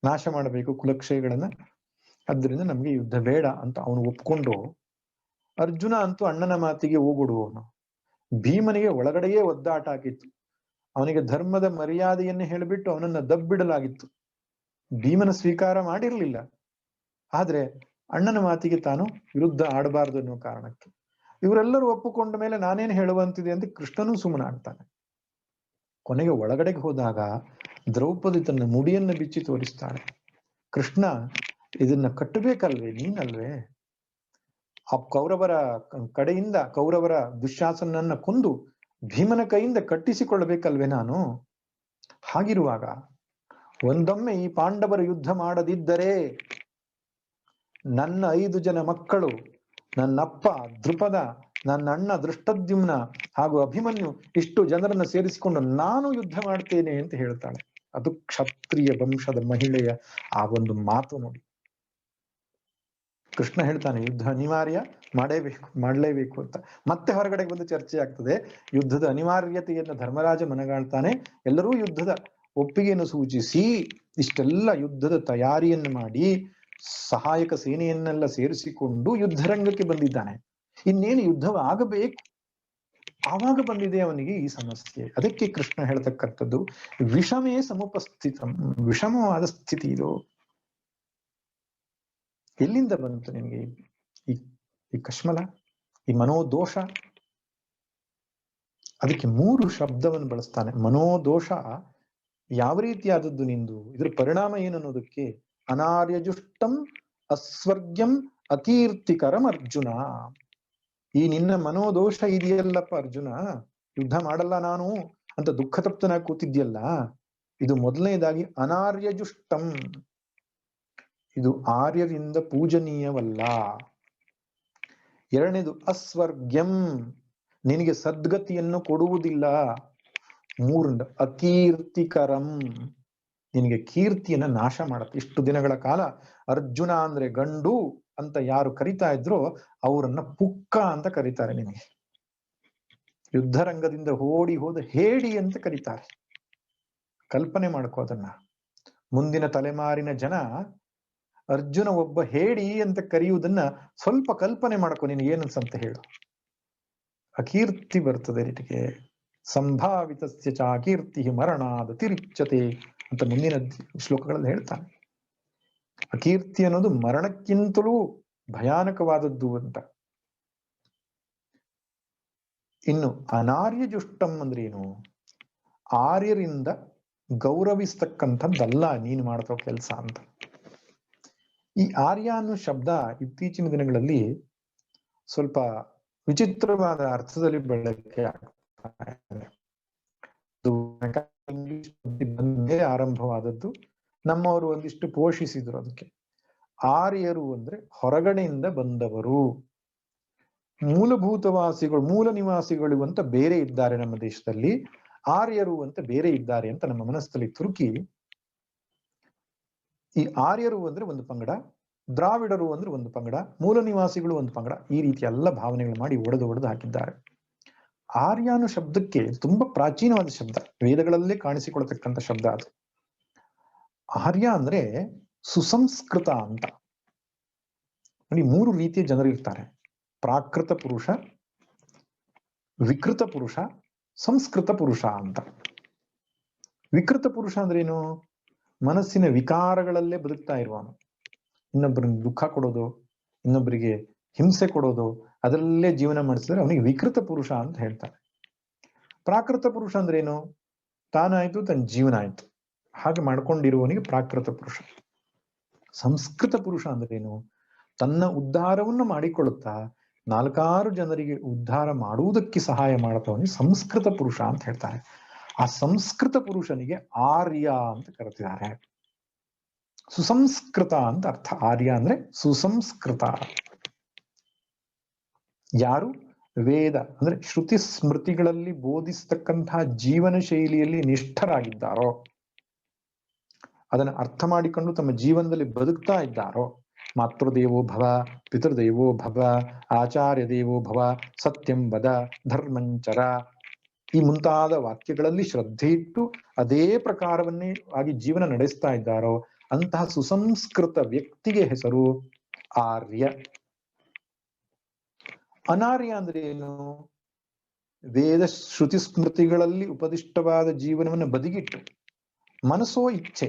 ನಾಶ ಮಾಡಬೇಕು ಕುಲಕ್ಷಯಗಳನ್ನ, ಅದರಿಂದ ನಮ್ಗೆ ಯುದ್ಧ ಬೇಡ ಅಂತ ಅವನು ಒಪ್ಕೊಂಡು, ಅರ್ಜುನ ಅಂತೂ ಅಣ್ಣನ ಮಾತಿಗೆ ಹೋಗೊಡುವವನು. ಭೀಮನಿಗೆ ಒಳಗಡೆಯೇ ಒದ್ದಾಟ ಆಗಿತ್ತು. ಅವನಿಗೆ ಧರ್ಮದ ಮರ್ಯಾದೆಯನ್ನು ಹೇಳಿಬಿಟ್ಟು ಅವನನ್ನ ದಬ್ಬಿಡಲಾಗಿತ್ತು. ಭೀಮನ ಸ್ವೀಕಾರ ಮಾಡಿರ್ಲಿಲ್ಲ. ಆದ್ರೆ ಅಣ್ಣನ ಮಾತಿಗೆ ತಾನು ವಿರುದ್ಧ ಆಡಬಾರದು ಅನ್ನೋ ಕಾರಣಕ್ಕೆ ಇವರೆಲ್ಲರೂ ಒಪ್ಪುಕೊಂಡ ಮೇಲೆ ನಾನೇನು ಹೇಳುವಂತಿದೆ ಅಂತ ಕೃಷ್ಣನೂ ಸುಮ್ಮನಾಗ್ತಾನೆ. ಕೊನೆಗೆ ಒಳಗಡೆಗೆ ಹೋದಾಗ ದ್ರೌಪದಿ ತನ್ನ ಮುಡಿಯನ್ನ ಬಿಚ್ಚಿ ತೋರಿಸ್ತಾಳೆ. ಕೃಷ್ಣ, ಇದನ್ನ ಕಟ್ಟಬೇಕಲ್ವೇ ನೀನಲ್ವೇ? ಆ ಕೌರವರ ದುಶ್ಯಾಸನನ್ನ ಕೊಂದು ಭೀಮನ ಕೈಯಿಂದ ಕಟ್ಟಿಸಿಕೊಳ್ಳಬೇಕಲ್ವೇ ನಾನು? ಹಾಗಿರುವಾಗ ಒಂದೊಮ್ಮೆ ಈ ಪಾಂಡವರ ಯುದ್ಧ ಮಾಡದಿದ್ದರೆ ನನ್ನ 5 ಜನ ಮಕ್ಕಳು, ನನ್ನಪ್ಪ ದ್ರುಪದ, ನನ್ನ ಅಣ್ಣ ದೃಷ್ಟದ್ಯುಮ್ನ ಹಾಗೂ ಅಭಿಮನ್ಯು, ಇಷ್ಟು ಜನರನ್ನ ಸೇರಿಸಿಕೊಂಡು ನಾನು ಯುದ್ಧ ಮಾಡ್ತೇನೆ ಅಂತ ಹೇಳ್ತಾಳೆ. ಅದು ಕ್ಷತ್ರಿಯ ವಂಶದ ಮಹಿಳೆಯ ಆ ಒಂದು ಮಾತು ನೋಡಿ. ಕೃಷ್ಣ ಹೇಳ್ತಾನೆ ಯುದ್ಧ ಅನಿವಾರ್ಯ, ಮಾಡಲೇಬೇಕು ಅಂತ. ಮತ್ತೆ ಹೊರಗಡೆ ಬಂದು ಚರ್ಚೆ ಆಗ್ತದೆ. ಯುದ್ಧದ ಅನಿವಾರ್ಯತೆಯನ್ನು ಧರ್ಮರಾಜ ಮನಗಾಳ್ತಾನೆ. ಎಲ್ಲರೂ ಯುದ್ಧದ ಒಪ್ಪಿಗೆಯನ್ನು ಸೂಚಿಸಿ ಇಷ್ಟೆಲ್ಲ ಯುದ್ಧದ ತಯಾರಿಯನ್ನು ಮಾಡಿ ಸಹಾಯಕ ಸೇನೆಯನ್ನೆಲ್ಲ ಸೇರಿಸಿಕೊಂಡು ಯುದ್ಧರಂಗಕ್ಕೆ ಬಂದಿದ್ದಾನೆ. ಇನ್ನೇನು ಯುದ್ಧವಾಗಬೇಕು, ಆವಾಗ ಬಂದಿದೆ ಅವನಿಗೆ ಈ ಸಮಸ್ಯೆ. ಅದಕ್ಕೆ ಕೃಷ್ಣ ಹೇಳ್ತಕ್ಕಂಥದ್ದು ವಿಷಮೇ ಸಮುಪಸ್ಥಿತಂ, ವಿಷಮವಾದ ಸ್ಥಿತಿ ಇದು. ಎಲ್ಲಿಂದ ಬಂತು ನಿನಗೆ ಈ ಕಶ್ಮಲ, ಈ ಮನೋದೋಷ? ಅದಕ್ಕೆ 3 ಶಬ್ದವನ್ನು ಬಳಸ್ತಾನೆ. ಮನೋದೋಷ ಯಾವ ರೀತಿಯಾದದ್ದು ನಿಂದು, ಇದ್ರ ಪರಿಣಾಮ ಏನನ್ನೋದಕ್ಕೆ ಅನಾರ್ಯಜುಷ್ಟಂ ಅಸ್ವರ್ಗ್ಯಂ ಅಕೀರ್ತಿಕರಂ ಅರ್ಜುನ. ಈ ನಿನ್ನ ಮನೋದೋಷ ಇದೆಯಲ್ಲಪ್ಪ ಅರ್ಜುನ, ಯುದ್ಧ ಮಾಡಲ್ಲ ನಾನು ಅಂತ ದುಃಖತಪ್ತನಾಗಿ ಕೂತಿದ್ಯಲ್ಲ, ಇದು ಮೊದಲನೇದಾಗಿ ಅನಾರ್ಯಜುಷ್ಟಂ, ಇದು ಆರ್ಯರಿಂದ ಪೂಜನೀಯವಲ್ಲ. ಎರಡನೇದು ಅಸ್ವರ್ಗ್ಯಂ, ನಿನಗೆ ಸದ್ಗತಿಯನ್ನು ಕೊಡುವುದಿಲ್ಲ. ಮೂರನೇದು ಅಕೀರ್ತಿಕರಂ, ನಿನಗೆ ಕೀರ್ತಿಯನ್ನ ನಾಶ ಮಾಡುತ್ತೆ. ಇಷ್ಟು ದಿನಗಳ ಕಾಲ ಅರ್ಜುನ ಅಂದ್ರೆ ಗಂಡು ಅಂತ ಯಾರು ಕರಿತಾ ಇದ್ರೋ ಅವರನ್ನ ಪುಕ್ಕ ಅಂತ ಕರೀತಾರೆ. ನಿನಗೆ ಯುದ್ಧರಂಗದಿಂದ ಓಡಿ ಹೋದ ಹೇಡಿ ಅಂತ ಕರೀತಾರೆ. ಕಲ್ಪನೆ ಮಾಡ್ಕೋ ಅದನ್ನ. ಮುಂದಿನ ತಲೆಮಾರಿನ ಜನ ಅರ್ಜುನ ಒಬ್ಬ ಹೇಡಿ ಅಂತ ಕರೆಯುವುದನ್ನ ಸ್ವಲ್ಪ ಕಲ್ಪನೆ ಮಾಡ್ಕೊ, ನೀನು ಏನನ್ಸಂತ ಹೇಳು. ಅಕೀರ್ತಿ ಬರ್ತದೆ ನಿನಗೆ. ಸಂಭಾವಿತಸ್ಯ ಚ ಅಕೀರ್ತಿ ಮರಣಾದ ತಿರಿಚ್ಯತೆ ಅಂತ ಮುಂದಿನ ಶ್ಲೋಕಗಳಲ್ಲಿ ಹೇಳ್ತಾನೆ. ಅಕೀರ್ತಿ ಅನ್ನೋದು ಮರಣಕ್ಕಿಂತಲೂ ಭಯಾನಕವಾದದ್ದು ಅಂತ. ಇನ್ನು ಅನಾರ್ಯ ಜುಷ್ಟಂ ಅಂದ್ರೆ ಏನು? ಆರ್ಯರಿಂದ ಗೌರವಿಸ್ತಕ್ಕಂಥದ್ದಲ್ಲ ನೀನು ಮಾಡ್ತೋ ಕೆಲಸ ಅಂತ. ಈ ಆರ್ಯ ಅನ್ನೋ ಶಬ್ದ ಇತ್ತೀಚಿನ ದಿನಗಳಲ್ಲಿ ಸ್ವಲ್ಪ ವಿಚಿತ್ರವಾದ ಅರ್ಥದಲ್ಲಿ ಬಳಕೆ ಆಗ್ತಾ ಇದೆ. ಇಂಗ್ಲಿಷ್ ಬಂದೇ ಆರಂಭವಾದದ್ದು, ನಮ್ಮವರು ಒಂದಿಷ್ಟು ಪೋಷಿಸಿದ್ರು ಅದಕ್ಕೆ. ಆರ್ಯರು ಅಂದ್ರೆ ಹೊರಗಡೆಯಿಂದ ಬಂದವರು, ಮೂಲಭೂತವಾಸಿಗಳು, ಮೂಲ ನಿವಾಸಿಗಳು ಅಂತ ಬೇರೆ ಇದ್ದಾರೆ ನಮ್ಮ ದೇಶದಲ್ಲಿ, ಆರ್ಯರು ಅಂತ ಬೇರೆ ಇದ್ದಾರೆ ಅಂತ ನಮ್ಮ ಮನಸ್ಸಲ್ಲಿ ತುರುಕಿ, ಈ ಆರ್ಯರು ಅಂದ್ರೆ ಒಂದು ಪಂಗಡ, ದ್ರಾವಿಡರು ಅಂದ್ರೆ ಒಂದು ಪಂಗಡ, ಮೂಲ ನಿವಾಸಿಗಳು ಒಂದು ಪಂಗಡ, ಈ ರೀತಿ ಎಲ್ಲ ಭಾವನೆಗಳು ಮಾಡಿ ಒಡೆದು ಹಾಕಿದ್ದಾರೆ. ಆರ್ಯ ಅನ್ನೋ ಶಬ್ದಕ್ಕೆ ತುಂಬಾ ಪ್ರಾಚೀನವಾದ ಶಬ್ದ, ವೇದಗಳಲ್ಲೇ ಕಾಣಿಸಿಕೊಳ್ತಕ್ಕಂಥ ಶಬ್ದ ಅದು. ಆರ್ಯ ಅಂದ್ರೆ ಸುಸಂಸ್ಕೃತ ಅಂತ. ನೋಡಿ, ಮೂರು ರೀತಿಯ ಜನರು ಇರ್ತಾರೆ: ಪ್ರಾಕೃತ ಪುರುಷ, ವಿಕೃತ ಪುರುಷ, ಸಂಸ್ಕೃತ ಪುರುಷ ಅಂತ. ವಿಕೃತ ಪುರುಷ ಅಂದ್ರೆ ಏನು? ಮನಸ್ಸಿನ ವಿಕಾರಗಳಲ್ಲೇ ಬದುಕ್ತಾ ಇರುವವನು. ಇನ್ನೊಬ್ಬರಿಗೆ ದುಃಖ ಕೊಡೋದು, ಇನ್ನೊಬ್ಬರಿಗೆ ಹಿಂಸೆ ಕೊಡೋದು, ಅದರಲ್ಲೇ ಜೀವನ ಮಾಡಿಸಿದ್ರೆ ಅವನಿಗೆ ವಿಕೃತ ಪುರುಷ ಅಂತ ಹೇಳ್ತಾರೆ. ಪ್ರಾಕೃತ ಪುರುಷ ಅಂದ್ರೆ ಏನು? ತಾನಾಯ್ತು, ತನ್ನ ಜೀವನ ಆಯ್ತು, ಹಾಗೆ ಮಾಡ್ಕೊಂಡಿರುವವನಿಗೆ ಪ್ರಾಕೃತ ಪುರುಷ. ಸಂಸ್ಕೃತ ಪುರುಷ ಅಂದ್ರೆ ಏನು? ತನ್ನ ಉದ್ಧಾರವನ್ನು ಮಾಡಿಕೊಳ್ಳುತ್ತಾ ನಾಲ್ಕಾರು ಜನರಿಗೆ ಉದ್ಧಾರ ಮಾಡುವುದಕ್ಕೆ ಸಹಾಯ ಮಾಡುತ್ತವನಿಗೆ ಸಂಸ್ಕೃತ ಪುರುಷ ಅಂತ ಹೇಳ್ತಾರೆ. ಆ ಸಂಸ್ಕೃತ ಪುರುಷನಿಗೆ ಆರ್ಯ ಅಂತ ಕರೆದಿದ್ದಾರೆ. ಸುಸಂಸ್ಕೃತ ಅಂತ ಅರ್ಥ. ಆರ್ಯ ಅಂದ್ರೆ ಸುಸಂಸ್ಕೃತ. ಯಾರು ವೇದ ಅಂದ್ರೆ ಶ್ರುತಿ ಸ್ಮೃತಿಗಳಲ್ಲಿ ಬೋಧಿಸ್ತಕ್ಕಂತಹ ಜೀವನ ಶೈಲಿಯಲ್ಲಿ ನಿಷ್ಠರಾಗಿದ್ದಾರೋ, ಅದನ್ನು ಅರ್ಥ ಮಾಡಿಕೊಂಡು ತಮ್ಮ ಜೀವನದಲ್ಲಿ ಬದುಕ್ತಾ ಇದ್ದಾರೋ, ಮಾತೃದೇವೋ ಭವ, ಪಿತೃದೇವೋ ಭವ, ಆಚಾರ್ಯ ದೇವೋ ಭವ, ಸತ್ಯಂ ವದ, ಧರ್ಮಂಚರ, ಈ ಮುಂತಾದ ವಾಕ್ಯಗಳಲ್ಲಿ ಶ್ರದ್ಧೆ ಇಟ್ಟು ಅದೇ ಪ್ರಕಾರವನ್ನೇ ಆಗಿ ಜೀವನ ನಡೆಸ್ತಾ ಇದ್ದಾರೋ ಅಂತಹ ಸುಸಂಸ್ಕೃತ ವ್ಯಕ್ತಿಗೆ ಹೆಸರು ಆರ್ಯ. ಅನಾರ್ಯ ಅಂದ್ರೆ ಏನು? ವೇದ ಶ್ರುತಿ ಸ್ಮೃತಿಗಳಲ್ಲಿ ಉಪದಿಷ್ಟವಾದ ಜೀವನವನ್ನು ಬದಿಗಿಟ್ಟು ಮನಸ್ಸೋ ಇಚ್ಛೆ,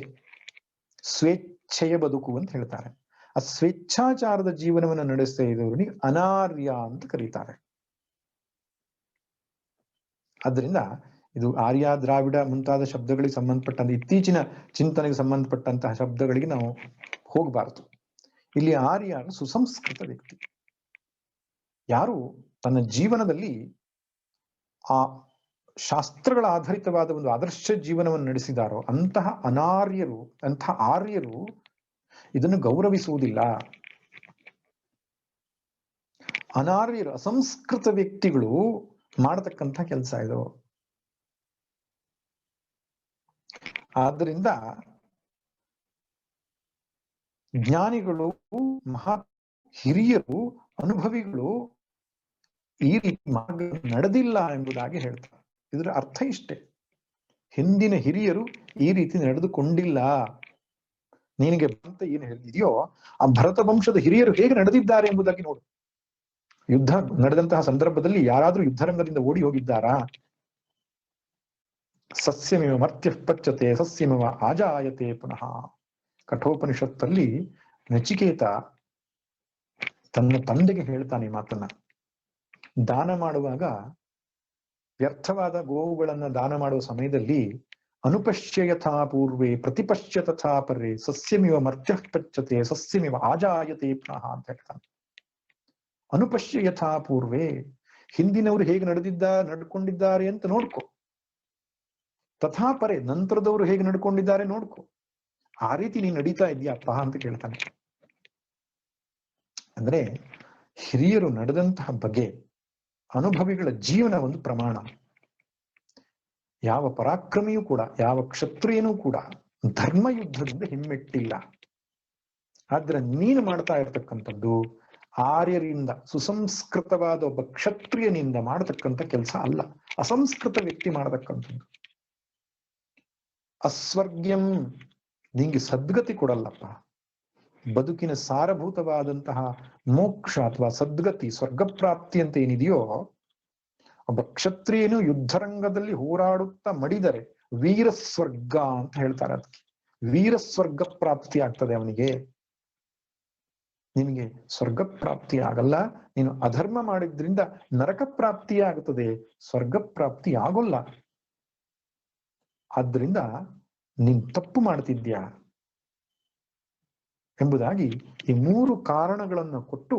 ಸ್ವೇಚ್ಛೆಯ ಬದುಕು ಅಂತ ಹೇಳ್ತಾರೆ. ಆ ಸ್ವೇಚ್ಛಾಚಾರದ ಜೀವನವನ್ನು ನಡೆಸ್ತಾ ಇದ್ದವರಿಗೆ ಅನಾರ್ಯ ಅಂತ ಕರೀತಾರೆ. ಆದ್ರಿಂದ ಇದು ಆರ್ಯ, ದ್ರಾವಿಡ ಮುಂತಾದ ಶಬ್ದಗಳಿಗೆ ಸಂಬಂಧಪಟ್ಟಂತ ಇತ್ತೀಚಿನ ಚಿಂತನೆಗೆ ಸಂಬಂಧಪಟ್ಟಂತಹ ಶಬ್ದಗಳಿಗೆ ನಾವು ಹೋಗಬಾರದು. ಇಲ್ಲಿ ಆರ್ಯ ಸುಸಂಸ್ಕೃತ ವ್ಯಕ್ತಿ, ಯಾರು ತನ್ನ ಜೀವನದಲ್ಲಿ ಆ ಶಾಸ್ತ್ರಗಳ ಆಧಾರಿತವಾದ ಒಂದು ಆದರ್ಶ ಜೀವನವನ್ನು ನಡೆಸಿದಾರೋ ಅಂತಹ ಅನಾರ್ಯರು, ಅಂತಹ ಆರ್ಯರು ಇದನ್ನು ಗೌರವಿಸುವುದಿಲ್ಲ. ಅನಾರ್ಯರು, ಅಸಂಸ್ಕೃತ ವ್ಯಕ್ತಿಗಳು ಮಾಡತಕ್ಕಂಥ ಕೆಲಸ ಇದು. ಆದ್ದರಿಂದ ಜ್ಞಾನಿಗಳು, ಮಹಾ ಹಿರಿಯರು, ಅನುಭವಿಗಳು ಈ ರೀತಿ ಮಾರ್ಗ ನಡೆದಿಲ್ಲ ಎಂಬುದಾಗಿ ಹೇಳ್ತಾರೆ. ಇದರ ಅರ್ಥ ಇಷ್ಟೇ: ಹಿಂದಿನ ಹಿರಿಯರು ಈ ರೀತಿ ನಡೆದುಕೊಂಡಿಲ್ಲ. ನಿನಗೆ ಅಂತ ಏನು ಹೇಳಿದೆಯೋ ಆ ಭರತ ವಂಶದ ಹಿರಿಯರು ಹೇಗೆ ನಡೆದಿದ್ದಾರೆ ಎಂಬುದಾಗಿ ನೋಡು. ಯುದ್ಧ ನಡೆದಂತಹ ಸಂದರ್ಭದಲ್ಲಿ ಯಾರಾದ್ರೂ ಯುದ್ಧರಂಗದಿಂದ ಓಡಿ ಹೋಗಿದ್ದಾರಾ? ಸಸ್ಯಮಿವ ಮರ್ತ್ಯ ಪಚ್ಚತೆ ಸಸ್ಯಮಿವ ಆಜಾಯತೆ ಪುನಃ. ಕಠೋಪನಿಷತ್ತಲ್ಲಿ ನಚಿಕೇತ ತನ್ನ ತಂದೆಗೆ ಹೇಳ್ತಾನೆ ಮಾತನ್ನ. ದಾನ ಮಾಡುವಾಗ ವ್ಯರ್ಥವಾದ ಗೋವುಗಳನ್ನ ದಾನ ಮಾಡುವ ಸಮಯದಲ್ಲಿ ಅನುಪಶ್ಯ ಯಥಾ ಪೂರ್ವೆ ಪ್ರತಿಪಶ್ಯ ತಥಾ ಪರ್ರೆ ಸಸ್ಯಮಿವ ಮರ್ತ್ಯ ಪಚ್ಚತೆ ಸಸ್ಯಮಿವ ಆಜಾಯತೆ ಪುನಃ ಅಂತ ಹೇಳ್ತಾನೆ. ಅನುಪಶ್ಯ ಯಥಾ ಪೂರ್ವೆ, ಹಿಂದಿನವರು ಹೇಗೆ ನಡ್ಕೊಂಡಿದ್ದಾರೆ ಅಂತ ನೋಡ್ಕೊ. ತಥಾ ಪರೆ, ನಂತರದವರು ಹೇಗೆ ನಡ್ಕೊಂಡಿದ್ದಾರೆ ನೋಡ್ಕೊ. ಆ ರೀತಿ ನೀನು ನಡೀತಾ ಇದೆಯಪ್ಪ ಅಂತ ಕೇಳ್ತಾನೆ. ಅಂದ್ರೆ ಹಿರಿಯರು ನಡೆದಂತಹ ಬಗೆ, ಅನುಭವಿಗಳ ಜೀವನ ಒಂದು ಪ್ರಮಾಣ. ಯಾವ ಪರಾಕ್ರಮಿಯೂ ಕೂಡ, ಯಾವ ಕ್ಷತ್ರಿಯನೂ ಕೂಡ ಧರ್ಮಯುದ್ಧದಿಂದ ಹಿಮ್ಮೆಟ್ಟಿಲ್ಲ. ಆದ್ರೆ ನೀನು ಮಾಡ್ತಾ ಇರ್ತಕ್ಕಂಥದ್ದು ಆರ್ಯರಿಂದ ಸುಸಂಸ್ಕೃತವಾದ ಒಬ್ಬ ಕ್ಷತ್ರಿಯನಿಂದ ಮಾಡತಕ್ಕಂಥ ಕೆಲಸ ಅಲ್ಲ, ಅಸಂಸ್ಕೃತ ವ್ಯಕ್ತಿ ಮಾಡತಕ್ಕಂಥದ್ದು. ಅಸ್ವರ್ಗ್ಯಂ, ನಿಂಗೆ ಸದ್ಗತಿ ಕೊಡಲ್ಲಪ್ಪ. ಬದುಕಿನ ಸಾರಭೂತವಾದಂತಹ ಮೋಕ್ಷ ಅಥವಾ ಸದ್ಗತಿ, ಸ್ವರ್ಗಪ್ರಾಪ್ತಿ ಅಂತ ಏನಿದೆಯೋ, ಒಬ್ಬ ಕ್ಷತ್ರಿಯನು ಯುದ್ಧರಂಗದಲ್ಲಿ ಹೋರಾಡುತ್ತಾ ಮಡಿದರೆ ವೀರಸ್ವರ್ಗ ಅಂತ ಹೇಳ್ತಾರೆ. ಅದಕ್ಕೆ ವೀರಸ್ವರ್ಗ ಪ್ರಾಪ್ತಿ ಆಗ್ತದೆ ಅವನಿಗೆ. ನಿನಗೆ ಸ್ವರ್ಗ ಪ್ರಾಪ್ತಿ ಆಗಲ್ಲ, ನೀನು ಅಧರ್ಮ ಮಾಡಿದ್ರಿಂದ ನರಕ ಪ್ರಾಪ್ತಿಯೇ ಆಗುತ್ತದೆ, ಸ್ವರ್ಗ ಪ್ರಾಪ್ತಿ ಆಗೋಲ್ಲ. ಆದ್ರಿಂದ ನೀನ್ ತಪ್ಪು ಮಾಡ್ತಿದ್ಯಾ ಎಂಬುದಾಗಿ ಈ 3 ಕಾರಣಗಳನ್ನು ಕೊಟ್ಟು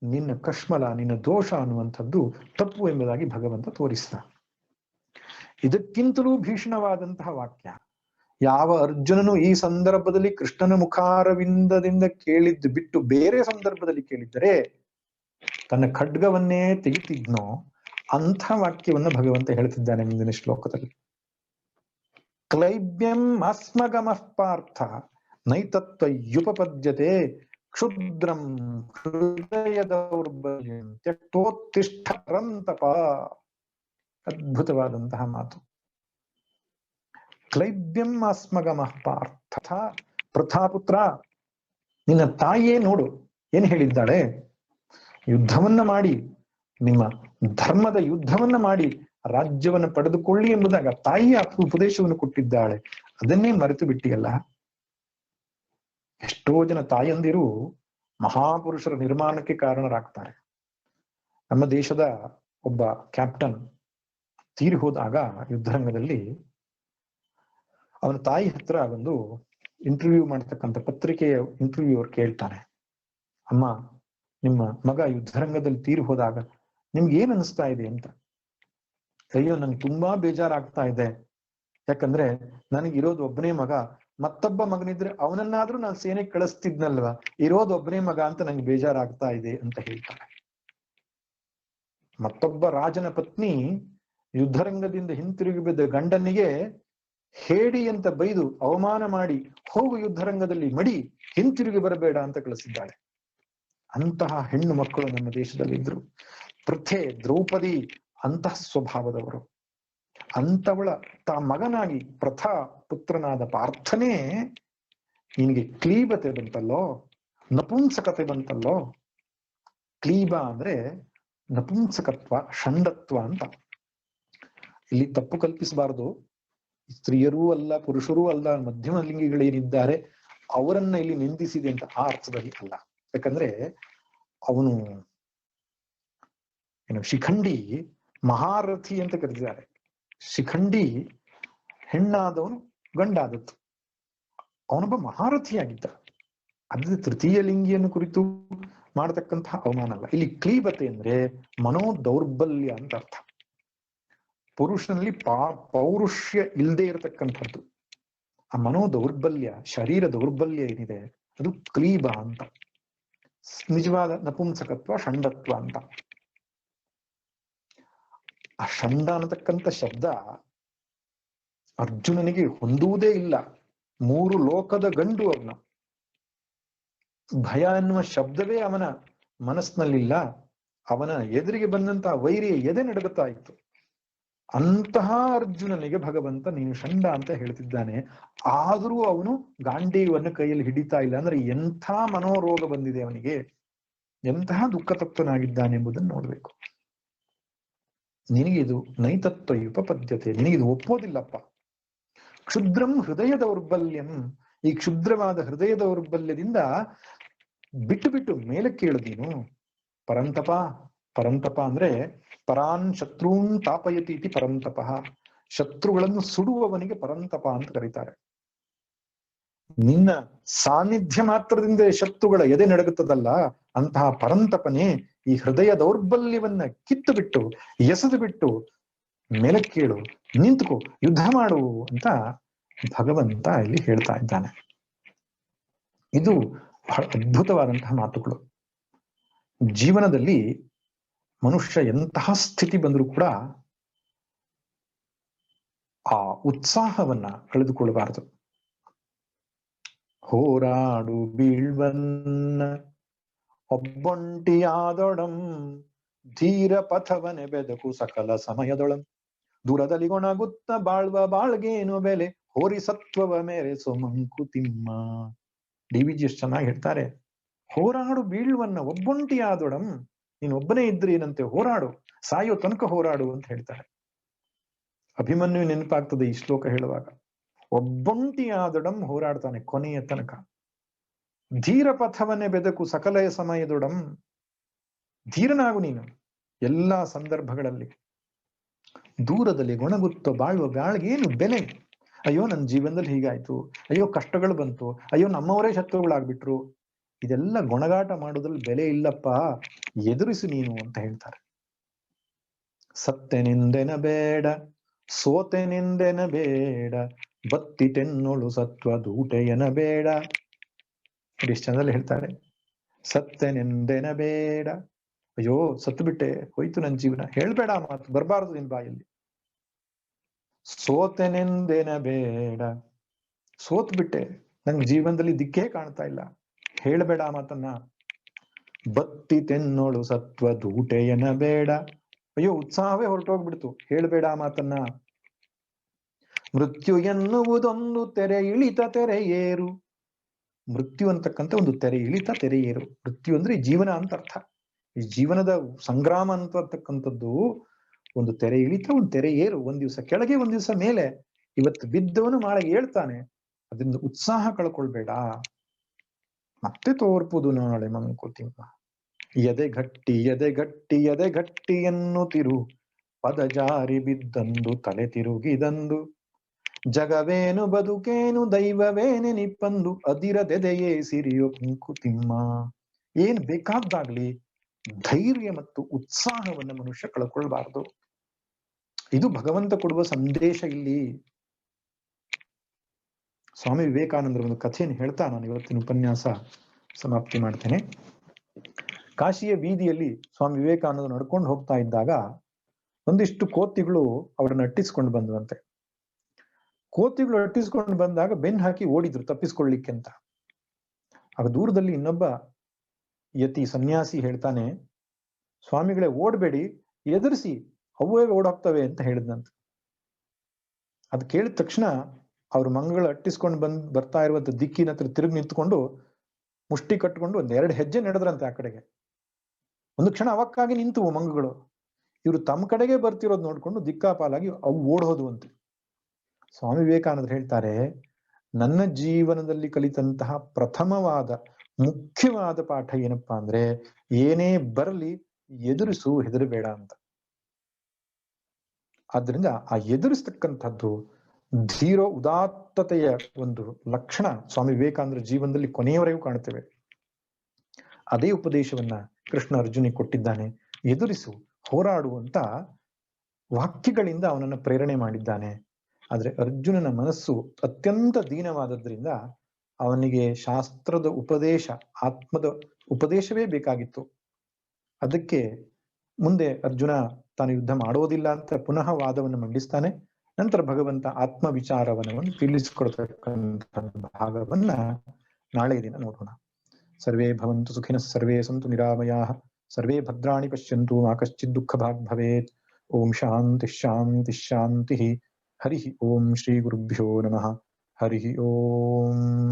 ನಿನ್ನ ಕಶ್ಮಲ, ನಿನ್ನ ದೋಷ ಅನ್ನುವಂಥದ್ದು ತಪ್ಪು ಎಂಬುದಾಗಿ ಭಗವಂತ ತೋರಿಸ್ತ. ಇದಕ್ಕಿಂತಲೂ ಭೀಷಣವಾದಂತಹ ವಾಕ್ಯ. ಯಾವ ಅರ್ಜುನನು ಈ ಸಂದರ್ಭದಲ್ಲಿ ಕೃಷ್ಣನ ಮುಖಾರವಿಂದದಿಂದ ಕೇಳಿದ್ದು ಬಿಟ್ಟು ಬೇರೆ ಸಂದರ್ಭದಲ್ಲಿ ಕೇಳಿದ್ದರೆ ತನ್ನ ಖಡ್ಗವನ್ನೇ ತೆಗಿತಿದ್ನೋ ಅಂಥ ವಾಕ್ಯವನ್ನ ಭಗವಂತ ಹೇಳ್ತಿದ್ದಾನೆ ಮುಂದಿನ ಶ್ಲೋಕದಲ್ಲಿ. ಕ್ಲೈಬ್ಯಂ ಅಸ್ಮಗಮಃ ಪಾರ್ಥ ನೈತತ್ವಯುಪಪದ್ಯತೆ ಕ್ಷುದ್ರಂ ಹೃದಯ ದೌರ್ಬಲ್ಯಂ ತ್ಯಕ್ತೋತ್ತಿಷ್ಠ ಪರಂತಪ. ಅದ್ಭುತವಾದಂತಹ ಮಾತು. ಕ್ಲೈಬ್ಯಂ ಅಸ್ಮಗಮಃ ಪಾರ್ಥ, ಪ್ರಥಾಪುತ್ರ, ನಿನ್ನ ತಾಯಿಯೇ ನೋಡು ಏನ್ ಹೇಳಿದ್ದಾಳೆ. ಯುದ್ಧವನ್ನ ಮಾಡಿ, ನಿಮ್ಮ ಧರ್ಮದ ಯುದ್ಧವನ್ನ ಮಾಡಿ ರಾಜ್ಯವನ್ನ ಪಡೆದುಕೊಳ್ಳಿ ಎಂಬುದಾಗ ತಾಯಿಯ ಉಪದೇಶವನ್ನು ಕೊಟ್ಟಿದ್ದಾಳೆ. ಅದನ್ನೇ ಮರೆತು ಬಿಟ್ಟಿಯಲ್ಲ. ಎಷ್ಟೋ ಜನ ತಾಯಂದಿರು ಮಹಾಪುರುಷರ ನಿರ್ಮಾಣಕ್ಕೆ ಕಾರಣರಾಗ್ತಾರೆ. ನಮ್ಮ ದೇಶದ ಒಬ್ಬ ಕ್ಯಾಪ್ಟನ್ ತೀರಿ ಹೋದಾಗ ಯುದ್ಧರಂಗದಲ್ಲಿ ಅವನ ತಾಯಿ ಹತ್ರ ಒಂದು ಇಂಟರ್ವ್ಯೂ ಮಾಡ್ತಕ್ಕಂಥ ಪತ್ರಿಕೆಯ ಇಂಟರ್ವ್ಯೂ ಅವ್ರು ಕೇಳ್ತಾನೆ, ಅಮ್ಮ, ನಿಮ್ಮ ಮಗ ಯುದ್ಧರಂಗದಲ್ಲಿ ತೀರಿ ಹೋದಾಗ ನಿಮ್ಗೆ ಏನ್ ಅನಿಸ್ತಾ ಇದೆ ಅಂತ. ಅಯ್ಯೋ, ನನ್ಗೆ ತುಂಬಾ ಬೇಜಾರಾಗ್ತಾ ಇದೆ. ಯಾಕಂದ್ರೆ ನನಗಿರೋದು ಒಬ್ಬನೇ ಮಗ, ಮತ್ತೊಬ್ಬ ಮಗನಿದ್ರೆ ಅವನನ್ನಾದ್ರೂ ನಾನು ಸೇನೆಗೆ ಕಳಿಸ್ತಿದ್ನಲ್ವಾ, ಇರೋದು ಒಬ್ಬನೇ ಮಗ ಅಂತ ನಂಗೆ ಬೇಜಾರಾಗ್ತಾ ಇದೆ ಅಂತ ಹೇಳ್ತಾನೆ. ಮತ್ತೊಬ್ಬ ರಾಜನ ಪತ್ನಿ ಯುದ್ಧರಂಗದಿಂದ ಹಿಂತಿರುಗಿ ಬಿದ್ದ ಗಂಡನಿಗೆ ಹೇಡಿ ಅಂತ ಬೈದು ಅವಮಾನ ಮಾಡಿ, ಹೋಗು ಯುದ್ಧರಂಗದಲ್ಲಿ ಮಡಿ, ಹಿಂತಿರುಗಿ ಬರಬೇಡ ಅಂತ ಕಳಿಸಿದ್ದಾಳೆ. ಅಂತಹ ಹೆಣ್ಣು ಮಕ್ಕಳು ನಮ್ಮ ದೇಶದಲ್ಲಿ ಇದ್ರು. ಪೃಥೆ, ದ್ರೌಪದಿ ಅಂತಹ ಸ್ವಭಾವದವರು. ಅಂತವಳ ಮಗನಾಗಿ ಪ್ರಥಾ ಪುತ್ರನಾದ ಪಾರ್ಥನೇ ನಿನಗೆ ಕ್ಲೀಬತೆ ಬಂತಲ್ಲೋ, ನಪುಂಸಕತೆ ಬಂತಲ್ಲೋ. ಕ್ಲೀಬ ಅಂದ್ರೆ ನಪುಂಸಕತ್ವ, ಷಂಡತ್ವ ಅಂತ. ಇಲ್ಲಿ ತಪ್ಪು ಕಲ್ಪಿಸಬಾರದು. ಸ್ತ್ರೀಯರೂ ಅಲ್ಲ, ಪುರುಷರೂ ಅಲ್ಲ, ಮಧ್ಯಮ ಲಿಂಗಿಗಳೇನಿದ್ದಾರೆ ಅವರನ್ನ ಇಲ್ಲಿ ನಿಂದಿಸಿದೆ ಅಂತ ಆ ಅರ್ಥದಲ್ಲಿ ಅಲ್ಲ. ಯಾಕಂದ್ರೆ ಅವನು ಶಿಖಂಡಿ ಮಹಾರಥಿ ಅಂತ ಕರೆದಿದ್ದಾರೆ. ಶಿಖಂಡಿ ಹೆಣ್ಣಾದವನು ಗಂಡಾದದ್ದು, ಅವನೊಬ್ಬ ಮಹಾರಥಿಯಾಗಿದ್ದ. ಅದ್ರ ತೃತೀಯ ಲಿಂಗಿಯನ್ನು ಕುರಿತು ಮಾಡತಕ್ಕಂತಹ ಅವಮಾನ ಅಲ್ಲ. ಇಲ್ಲಿ ಕ್ಲೀಬತೆ ಅಂದ್ರೆ ಮನೋ ದೌರ್ಬಲ್ಯ ಅಂತ ಅರ್ಥ. ಪುರುಷನಲ್ಲಿ ಪೌರುಷ್ಯ ಇಲ್ಲದೆ ಇರತಕ್ಕಂಥದ್ದು. ಆ ಮನೋ ದೌರ್ಬಲ್ಯ, ಶರೀರ ದೌರ್ಬಲ್ಯ ಏನಿದೆ ಅದು ಕ್ಲೀಬ ಅಂತ. ನಿಜವಾದ ನಪುಂಸಕತ್ವ, ಷಂಡತ್ವ ಅಂತ. ಆ ಷಂಡ ಅನ್ನತಕ್ಕಂಥ ಶಬ್ದ ಅರ್ಜುನನಿಗೆ ಹೊಂದುವುದೇ ಇಲ್ಲ. 3 ಲೋಕದ ಗಂಡು ಅವನ. ಭಯ ಎನ್ನುವ ಶಬ್ದವೇ ಅವನ ಮನಸ್ಸಿನಲ್ಲಿಲ್ಲ. ಅವನ ಎದುರಿಗೆ ಬಂದಂತಹ ವೈರಿಯ ಎದೆ ನಡುಗುತ್ತಾ ಇತ್ತು. ಅಂತಹ ಅರ್ಜುನನಿಗೆ ಭಗವಂತ ನೀನು ಷಂಡ ಅಂತ ಹೇಳ್ತಿದ್ದಾನೆ. ಆದರೂ ಅವನು ಗಾಂಡೀವನ್ನ ಕೈಯಲ್ಲಿ ಹಿಡಿತಾ ಇಲ್ಲ. ಅಂದ್ರೆ ಎಂಥ ಮನೋರೋಗ ಬಂದಿದೆ ಅವನಿಗೆ, ಎಂತಹ ದುಃಖ ತಪ್ತನಾಗಿದ್ದಾನೆ ಎಂಬುದನ್ನು ನೋಡ್ಬೇಕು. ನಿನಗಿದು ನೈತತ್ವ ಉಪಪದ್ಯತೆ, ನಿನಗಿದು ಒಪ್ಪೋದಿಲ್ಲಪ್ಪ. ಕ್ಷುದ್ರಂ ಹೃದಯ ದೌರ್ಬಲ್ಯಂ, ಈ ಕ್ಷುದ್ರವಾದ ಹೃದಯ ದೌರ್ಬಲ್ಯದಿಂದ ಬಿಟ್ಟು ಬಿಟ್ಟು ಮೇಲಕ್ಕೆ ಏಳು ನೀನು. ಪರಂತಪ, ಪರಂತಪ ಅಂದ್ರೆ ಪರಾನ್ ಶತ್ರುನ್ ತಾಪಯತಿ ಇತಿ ಪರಂತಪ. ಶತ್ರುಗಳನ್ನು ಸುಡುವವನಿಗೆ ಪರಂತಪ ಅಂತ ಕರೀತಾರೆ. ನಿನ್ನ ಸಾನ್ನಿಧ್ಯ ಮಾತ್ರದಿಂದ ಶತ್ರುಗಳ ಎದೆ ನಡುಗುತ್ತದಲ್ಲ, ಅಂತಹ ಪರಂತಪನೇ ಈ ಹೃದಯ ದೌರ್ಬಲ್ಯವನ್ನ ಕಿತ್ತು ಬಿಟ್ಟು, ಎಸೆದು ಬಿಟ್ಟು ಮೇಲಕ್ಕೇಳು, ನಿಂತುಕೋ, ಯುದ್ಧ ಮಾಡು ಅಂತ ಭಗವಂತ ಇಲ್ಲಿ ಹೇಳ್ತಾ ಇದ್ದಾನೆ. ಇದು ಬಹಳ ಅದ್ಭುತವಾದಂತಹ ಮಾತುಗಳು. ಜೀವನದಲ್ಲಿ ಮನುಷ್ಯ ಎಂತಹ ಸ್ಥಿತಿ ಬಂದರೂ ಕೂಡ ಆ ಉತ್ಸಾಹವನ್ನ ಕಳೆದುಕೊಳ್ಳಬಾರದು. ಹೋರಾಡು ಬೀಳ್ವನ್ನ ಒಬ್ಬೊಂಟಿಯಾದೊಡಂ, ಧೀರ ಪಥವನೆ ಬೆದಕು ಸಕಲ ಸಮಯದೊಳಂ, ದೂರದಲ್ಲಿ ಗೊಣಗುತ್ತ ಬಾಳ್ವ ಬಾಳ್ಗೇನು ಬೆಲೆ, ಹೋರಿ ಸತ್ವವ ಮೇರೆಸೋ ಮಂಕುತಿಮ್ಮ. ಡಿ.ವಿ.ಜಿ ಎಷ್ಟು ಚೆನ್ನಾಗಿ ಹೇಳ್ತಾರೆ, ಹೋರಾಡು ಬೀಳ್ವನ್ನ ಒಬ್ಬೊಂಟಿಯಾದೊಡಂ, ನೀನು ಒಬ್ಬನೇ ಇದ್ರಿ ಏನಂತೆ, ಹೋರಾಡು, ಸಾಯೋ ತನಕ ಹೋರಾಡು ಅಂತ ಹೇಳ್ತಾರೆ. ಅಭಿಮನ್ಯು ನೆನಪಾಗ್ತದೆ ಈ ಶ್ಲೋಕ ಹೇಳುವಾಗ. ಒಬ್ಬೊಂಟಿಯಾದೊಡಂ ಹೋರಾಡ್ತಾನೆ ಕೊನೆಯ ತನಕ. ಧೀರ ಪಥವನ್ನೇ ಬೆದಕು ಸಕಲ ಸಮಯದೊಡಂ, ಧೀರನಾಗು ನೀನು ಎಲ್ಲಾ ಸಂದರ್ಭಗಳಲ್ಲಿ. ದೂರದಲ್ಲಿ ಗೊಣಗುತ್ತ ಬಾಳುವ ಬಾಳ್ಗೇನು ಬೆಲೆ, ಅಯ್ಯೋ ನನ್ನ ಜೀವನದಲ್ಲಿ ಹೀಗಾಯ್ತು, ಅಯ್ಯೋ ಕಷ್ಟಗಳು ಬಂತು, ಅಯ್ಯೋ ನಮ್ಮವರೇ ಶತ್ರುಗಳಾಗ್ಬಿಟ್ರು, ಇದೆಲ್ಲ ಗೊಣಗಾಟ ಮಾಡೋದ್ರಲ್ಲಿ ಬೆಲೆ ಇಲ್ಲಪ್ಪ, ಎದುರಿಸು ನೀನು ಅಂತ ಹೇಳ್ತಾರೆ. ಸತ್ತೆನೆಂದೆನ ಬೇಡ, ಸೋತೆನೆಂದೆನ ಬೇಡ, ಬತ್ತಿತೆನ್ನೊಳು ಸತ್ವ ದೂಟೆಯನ ಬೇಡ. ಎಷ್ಟು ಚಂದಲ್ಲಿ ಹೇಳ್ತಾರೆ, ಸತ್ತೆನೆಂದೆನ ಬೇಡ, ಅಯ್ಯೋ ಸತ್ತು ಬಿಟ್ಟೆ, ಹೋಯ್ತು ನನ್ನ ಜೀವನ, ಹೇಳ್ಬೇಡ ಮಾತು ಬರಬಾರದು ನಿನ್ ಬಾಯಲ್ಲಿ. ಸೋತೆನೆಂದೆನ ಬೇಡ, ಸೋತ್ ಬಿಟ್ಟೆ, ನನ್ ಜೀವನದಲ್ಲಿ ದಿಕ್ಕೇ ಕಾಣ್ತಾ ಇಲ್ಲ, ಹೇಳ್ಬೇಡ ಮಾತನ್ನ. ಬತ್ತಿತೆನ್ನೋಳು ಸತ್ವ ದೂಟೆಯನ ಬೇಡ, ಅಯ್ಯೋ ಉತ್ಸಾಹವೇ ಹೊರಟೋಗ್ಬಿಡ್ತು, ಹೇಳ್ಬೇಡ ಮಾತನ್ನ. ಮೃತ್ಯು ಎನ್ನುವುದೊಂದು ತೆರೆ ಇಳಿತ ತೆರೆ ಏರು, ಮೃತ್ಯು ಅಂತಕ್ಕಂಥ ಒಂದು ತೆರೆ ಇಳಿತ ತೆರೆ ಏರು. ಮೃತ್ಯು ಅಂದ್ರೆ ಜೀವನ ಅಂತ ಅರ್ಥ. ಈ ಜೀವನದ ಸಂಗ್ರಾಮ ಅಂತಕ್ಕಂಥದ್ದು ಒಂದು ತೆರೆ ಇಳಿತ, ಒಂದು ತೆರೆ ಏರು, ಒಂದ್ ದಿವಸ ಕೆಳಗೆ ಒಂದ್ ದಿವಸ ಮೇಲೆ. ಇವತ್ತು ಬಿದ್ದವನು ನಾಳೆ ಹೇಳ್ತಾನೆ, ಅದರಿಂದ ಉತ್ಸಾಹ ಕಳ್ಕೊಳ್ಬೇಡ, ಮತ್ತೆ ತೋರ್ಪುದು ನಾಳೆ ಮಂಕುತಿಮ್ಮ. ಎದೆಗಟ್ಟಿ ಎದೆಗಟ್ಟಿ ಎದೆಗಟ್ಟಿ ಎನ್ನುತ್ತಿರು, ಪದ ಜಾರಿ ಬಿದ್ದಂದು ತಲೆ ತಿರುಗಿದಂದು, ಜಗವೇನು ಬದುಕೇನು ದೈವವೇನೆ ನಿಪ್ಪಂದು, ಅದಿರದೆದೆಯೇ ಸಿರಿಯೋ ಮಂಕುತಿಮ್ಮ. ಏನ್ ಬೇಕಾದ್ದಾಗ್ಲಿ ಧೈರ್ಯ ಮತ್ತು ಉತ್ಸಾಹವನ್ನು ಮನುಷ್ಯ ಕಳ್ಕೊಳ್ಬಾರ್ದು. ಇದು ಭಗವಂತ ಕೊಡುವ ಸಂದೇಶ ಇಲ್ಲಿ. ಸ್ವಾಮಿ ವಿವೇಕಾನಂದರ ಒಂದು ಕಥೆಯನ್ನು ಹೇಳ್ತಾ ನಾನು ಇವತ್ತಿನ ಉಪನ್ಯಾಸ ಸಮಾಪ್ತಿ ಮಾಡ್ತೇನೆ. ಕಾಶಿಯ ಬೀದಿಯಲ್ಲಿ ಸ್ವಾಮಿ ವಿವೇಕಾನಂದ ನಡ್ಕೊಂಡು ಹೋಗ್ತಾ ಇದ್ದಾಗ ಒಂದಿಷ್ಟು ಕೋತಿಗಳು ಅವರನ್ನು ಅಟ್ಟಿಸ್ಕೊಂಡು ಬಂದ್ವಂತೆ. ಕೋತಿಗಳು ಅಟ್ಟಿಸ್ಕೊಂಡು ಬಂದಾಗ ಬೆನ್ನು ಹಾಕಿ ಓಡಿದ್ರು ತಪ್ಪಿಸ್ಕೊಳ್ಳಿಕ್ಕೆ ಅಂತ. ಆಗ ದೂರದಲ್ಲಿ ಇನ್ನೊಬ್ಬ ಯತಿ ಸನ್ಯಾಸಿ ಹೇಳ್ತಾನೆ, ಸ್ವಾಮಿಗಳೇ ಓಡ್ಬೇಡಿ, ಎದುರಿಸಿ, ಅವೇ ಓಡೋಗ್ತವೆ ಅಂತ ಹೇಳಿದ್ನಂತ. ಅದ್ ಕೇಳಿದ ತಕ್ಷಣ ಅವ್ರ ಮಂಗಗಳು ಅಟ್ಟಿಸ್ಕೊಂಡು ಬರ್ತಾ ಇರುವಂತ ದಿಕ್ಕಿನ ಹತ್ರ ತಿರುಗಿ ನಿಂತ್ಕೊಂಡು ಮುಷ್ಟಿ ಕಟ್ಕೊಂಡು ಒಂದೆರಡು ಹೆಜ್ಜೆ ನಡೆದ್ರಂತೆ ಆ ಕಡೆಗೆ. ಒಂದು ಕ್ಷಣ ಅವಕ್ಕಾಗಿ ನಿಂತು ಮಂಗಗಳು. ಇವರು ತಮ್ಮ ಕಡೆಗೆ ಬರ್ತಿರೋದು ನೋಡ್ಕೊಂಡು ದಿಕ್ಕಾಪಾಲಾಗಿ ಅವು ಓಡೋದುವಂತೆ. ಸ್ವಾಮಿ ವಿವೇಕಾನಂದರು ಹೇಳ್ತಾರೆ, ನನ್ನ ಜೀವನದಲ್ಲಿ ಕಲಿತಂತಹ ಪ್ರಥಮವಾದ ಮುಖ್ಯವಾದ ಪಾಠ ಏನಪ್ಪಾ ಅಂದ್ರೆ, ಏನೇ ಬರಲಿ ಎದುರಿಸು, ಹೆದರಬೇಡ ಅಂತ. ಆದ್ರಿಂದ ಆ ಎದುರಿಸ್ತಕ್ಕಂಥದ್ದು ಧೀರೋ ಉದಾತ್ತತೆಯ ಒಂದು ಲಕ್ಷಣ ಸ್ವಾಮಿ ವಿವೇಕಾನಂದರ ಜೀವನದಲ್ಲಿ ಕೊನೆಯವರೆಗೂ ಕಾಣುತ್ತೇವೆ. ಅದೇ ಉಪದೇಶವನ್ನ ಕೃಷ್ಣ ಅರ್ಜುನಿಗೆ ಕೊಟ್ಟಿದ್ದಾನೆ. ಎದುರಿಸು, ಹೋರಾಡುವಂತ ವಾಕ್ಯಗಳಿಂದ ಅವನನ್ನ ಪ್ರೇರಣೆ ಮಾಡಿದ್ದಾನೆ. ಆದ್ರೆ ಅರ್ಜುನನ ಮನಸ್ಸು ಅತ್ಯಂತ ದೀನವಾದದ್ರಿಂದ ಅವನಿಗೆ ಶಾಸ್ತ್ರದ ಉಪದೇಶ, ಆತ್ಮದ ಉಪದೇಶವೇ ಬೇಕಾಗಿತ್ತು. ಅದಕ್ಕೆ ಮುಂದೆ ಅರ್ಜುನ ತಾನು ಯುದ್ಧ ಮಾಡೋದಿಲ್ಲ ಅಂತ ಪುನಃ ವಾದವನ್ನು ಮಂಡಿಸ್ತಾನೆ. ನಂತರ ಭಗವಂತ ಆತ್ಮ ವಿಚಾರವನ್ನು ತಿಳಿಸಿಕೊಡ್ತಕ್ಕಂಥ ಭಾಗವನ್ನ ನಾಳೆ ದಿನ ನೋಡೋಣ. ಸರ್ವೇ ಭವಂತು ಸುಖಿನಃ, ಸರ್ವೇ ಸಂತು ನಿರಾಮಯಾಃ, ಸರ್ವೇ ಭದ್ರಾಣಿ ಪಶ್ಯಂತು ಮಾ ಕಶ್ಚಿತ್ ದುಃಖ ಭಾಗ್ ಭವೇತ್. ಓಂ ಶಾಂತಿ ಶಾಂತಿ ಶಾಂತಿ. ಹರಿ ಓಂ ಶ್ರೀ ಗುರುಭ್ಯೋ ನಮಃ. ಹರಿ ಓಂ.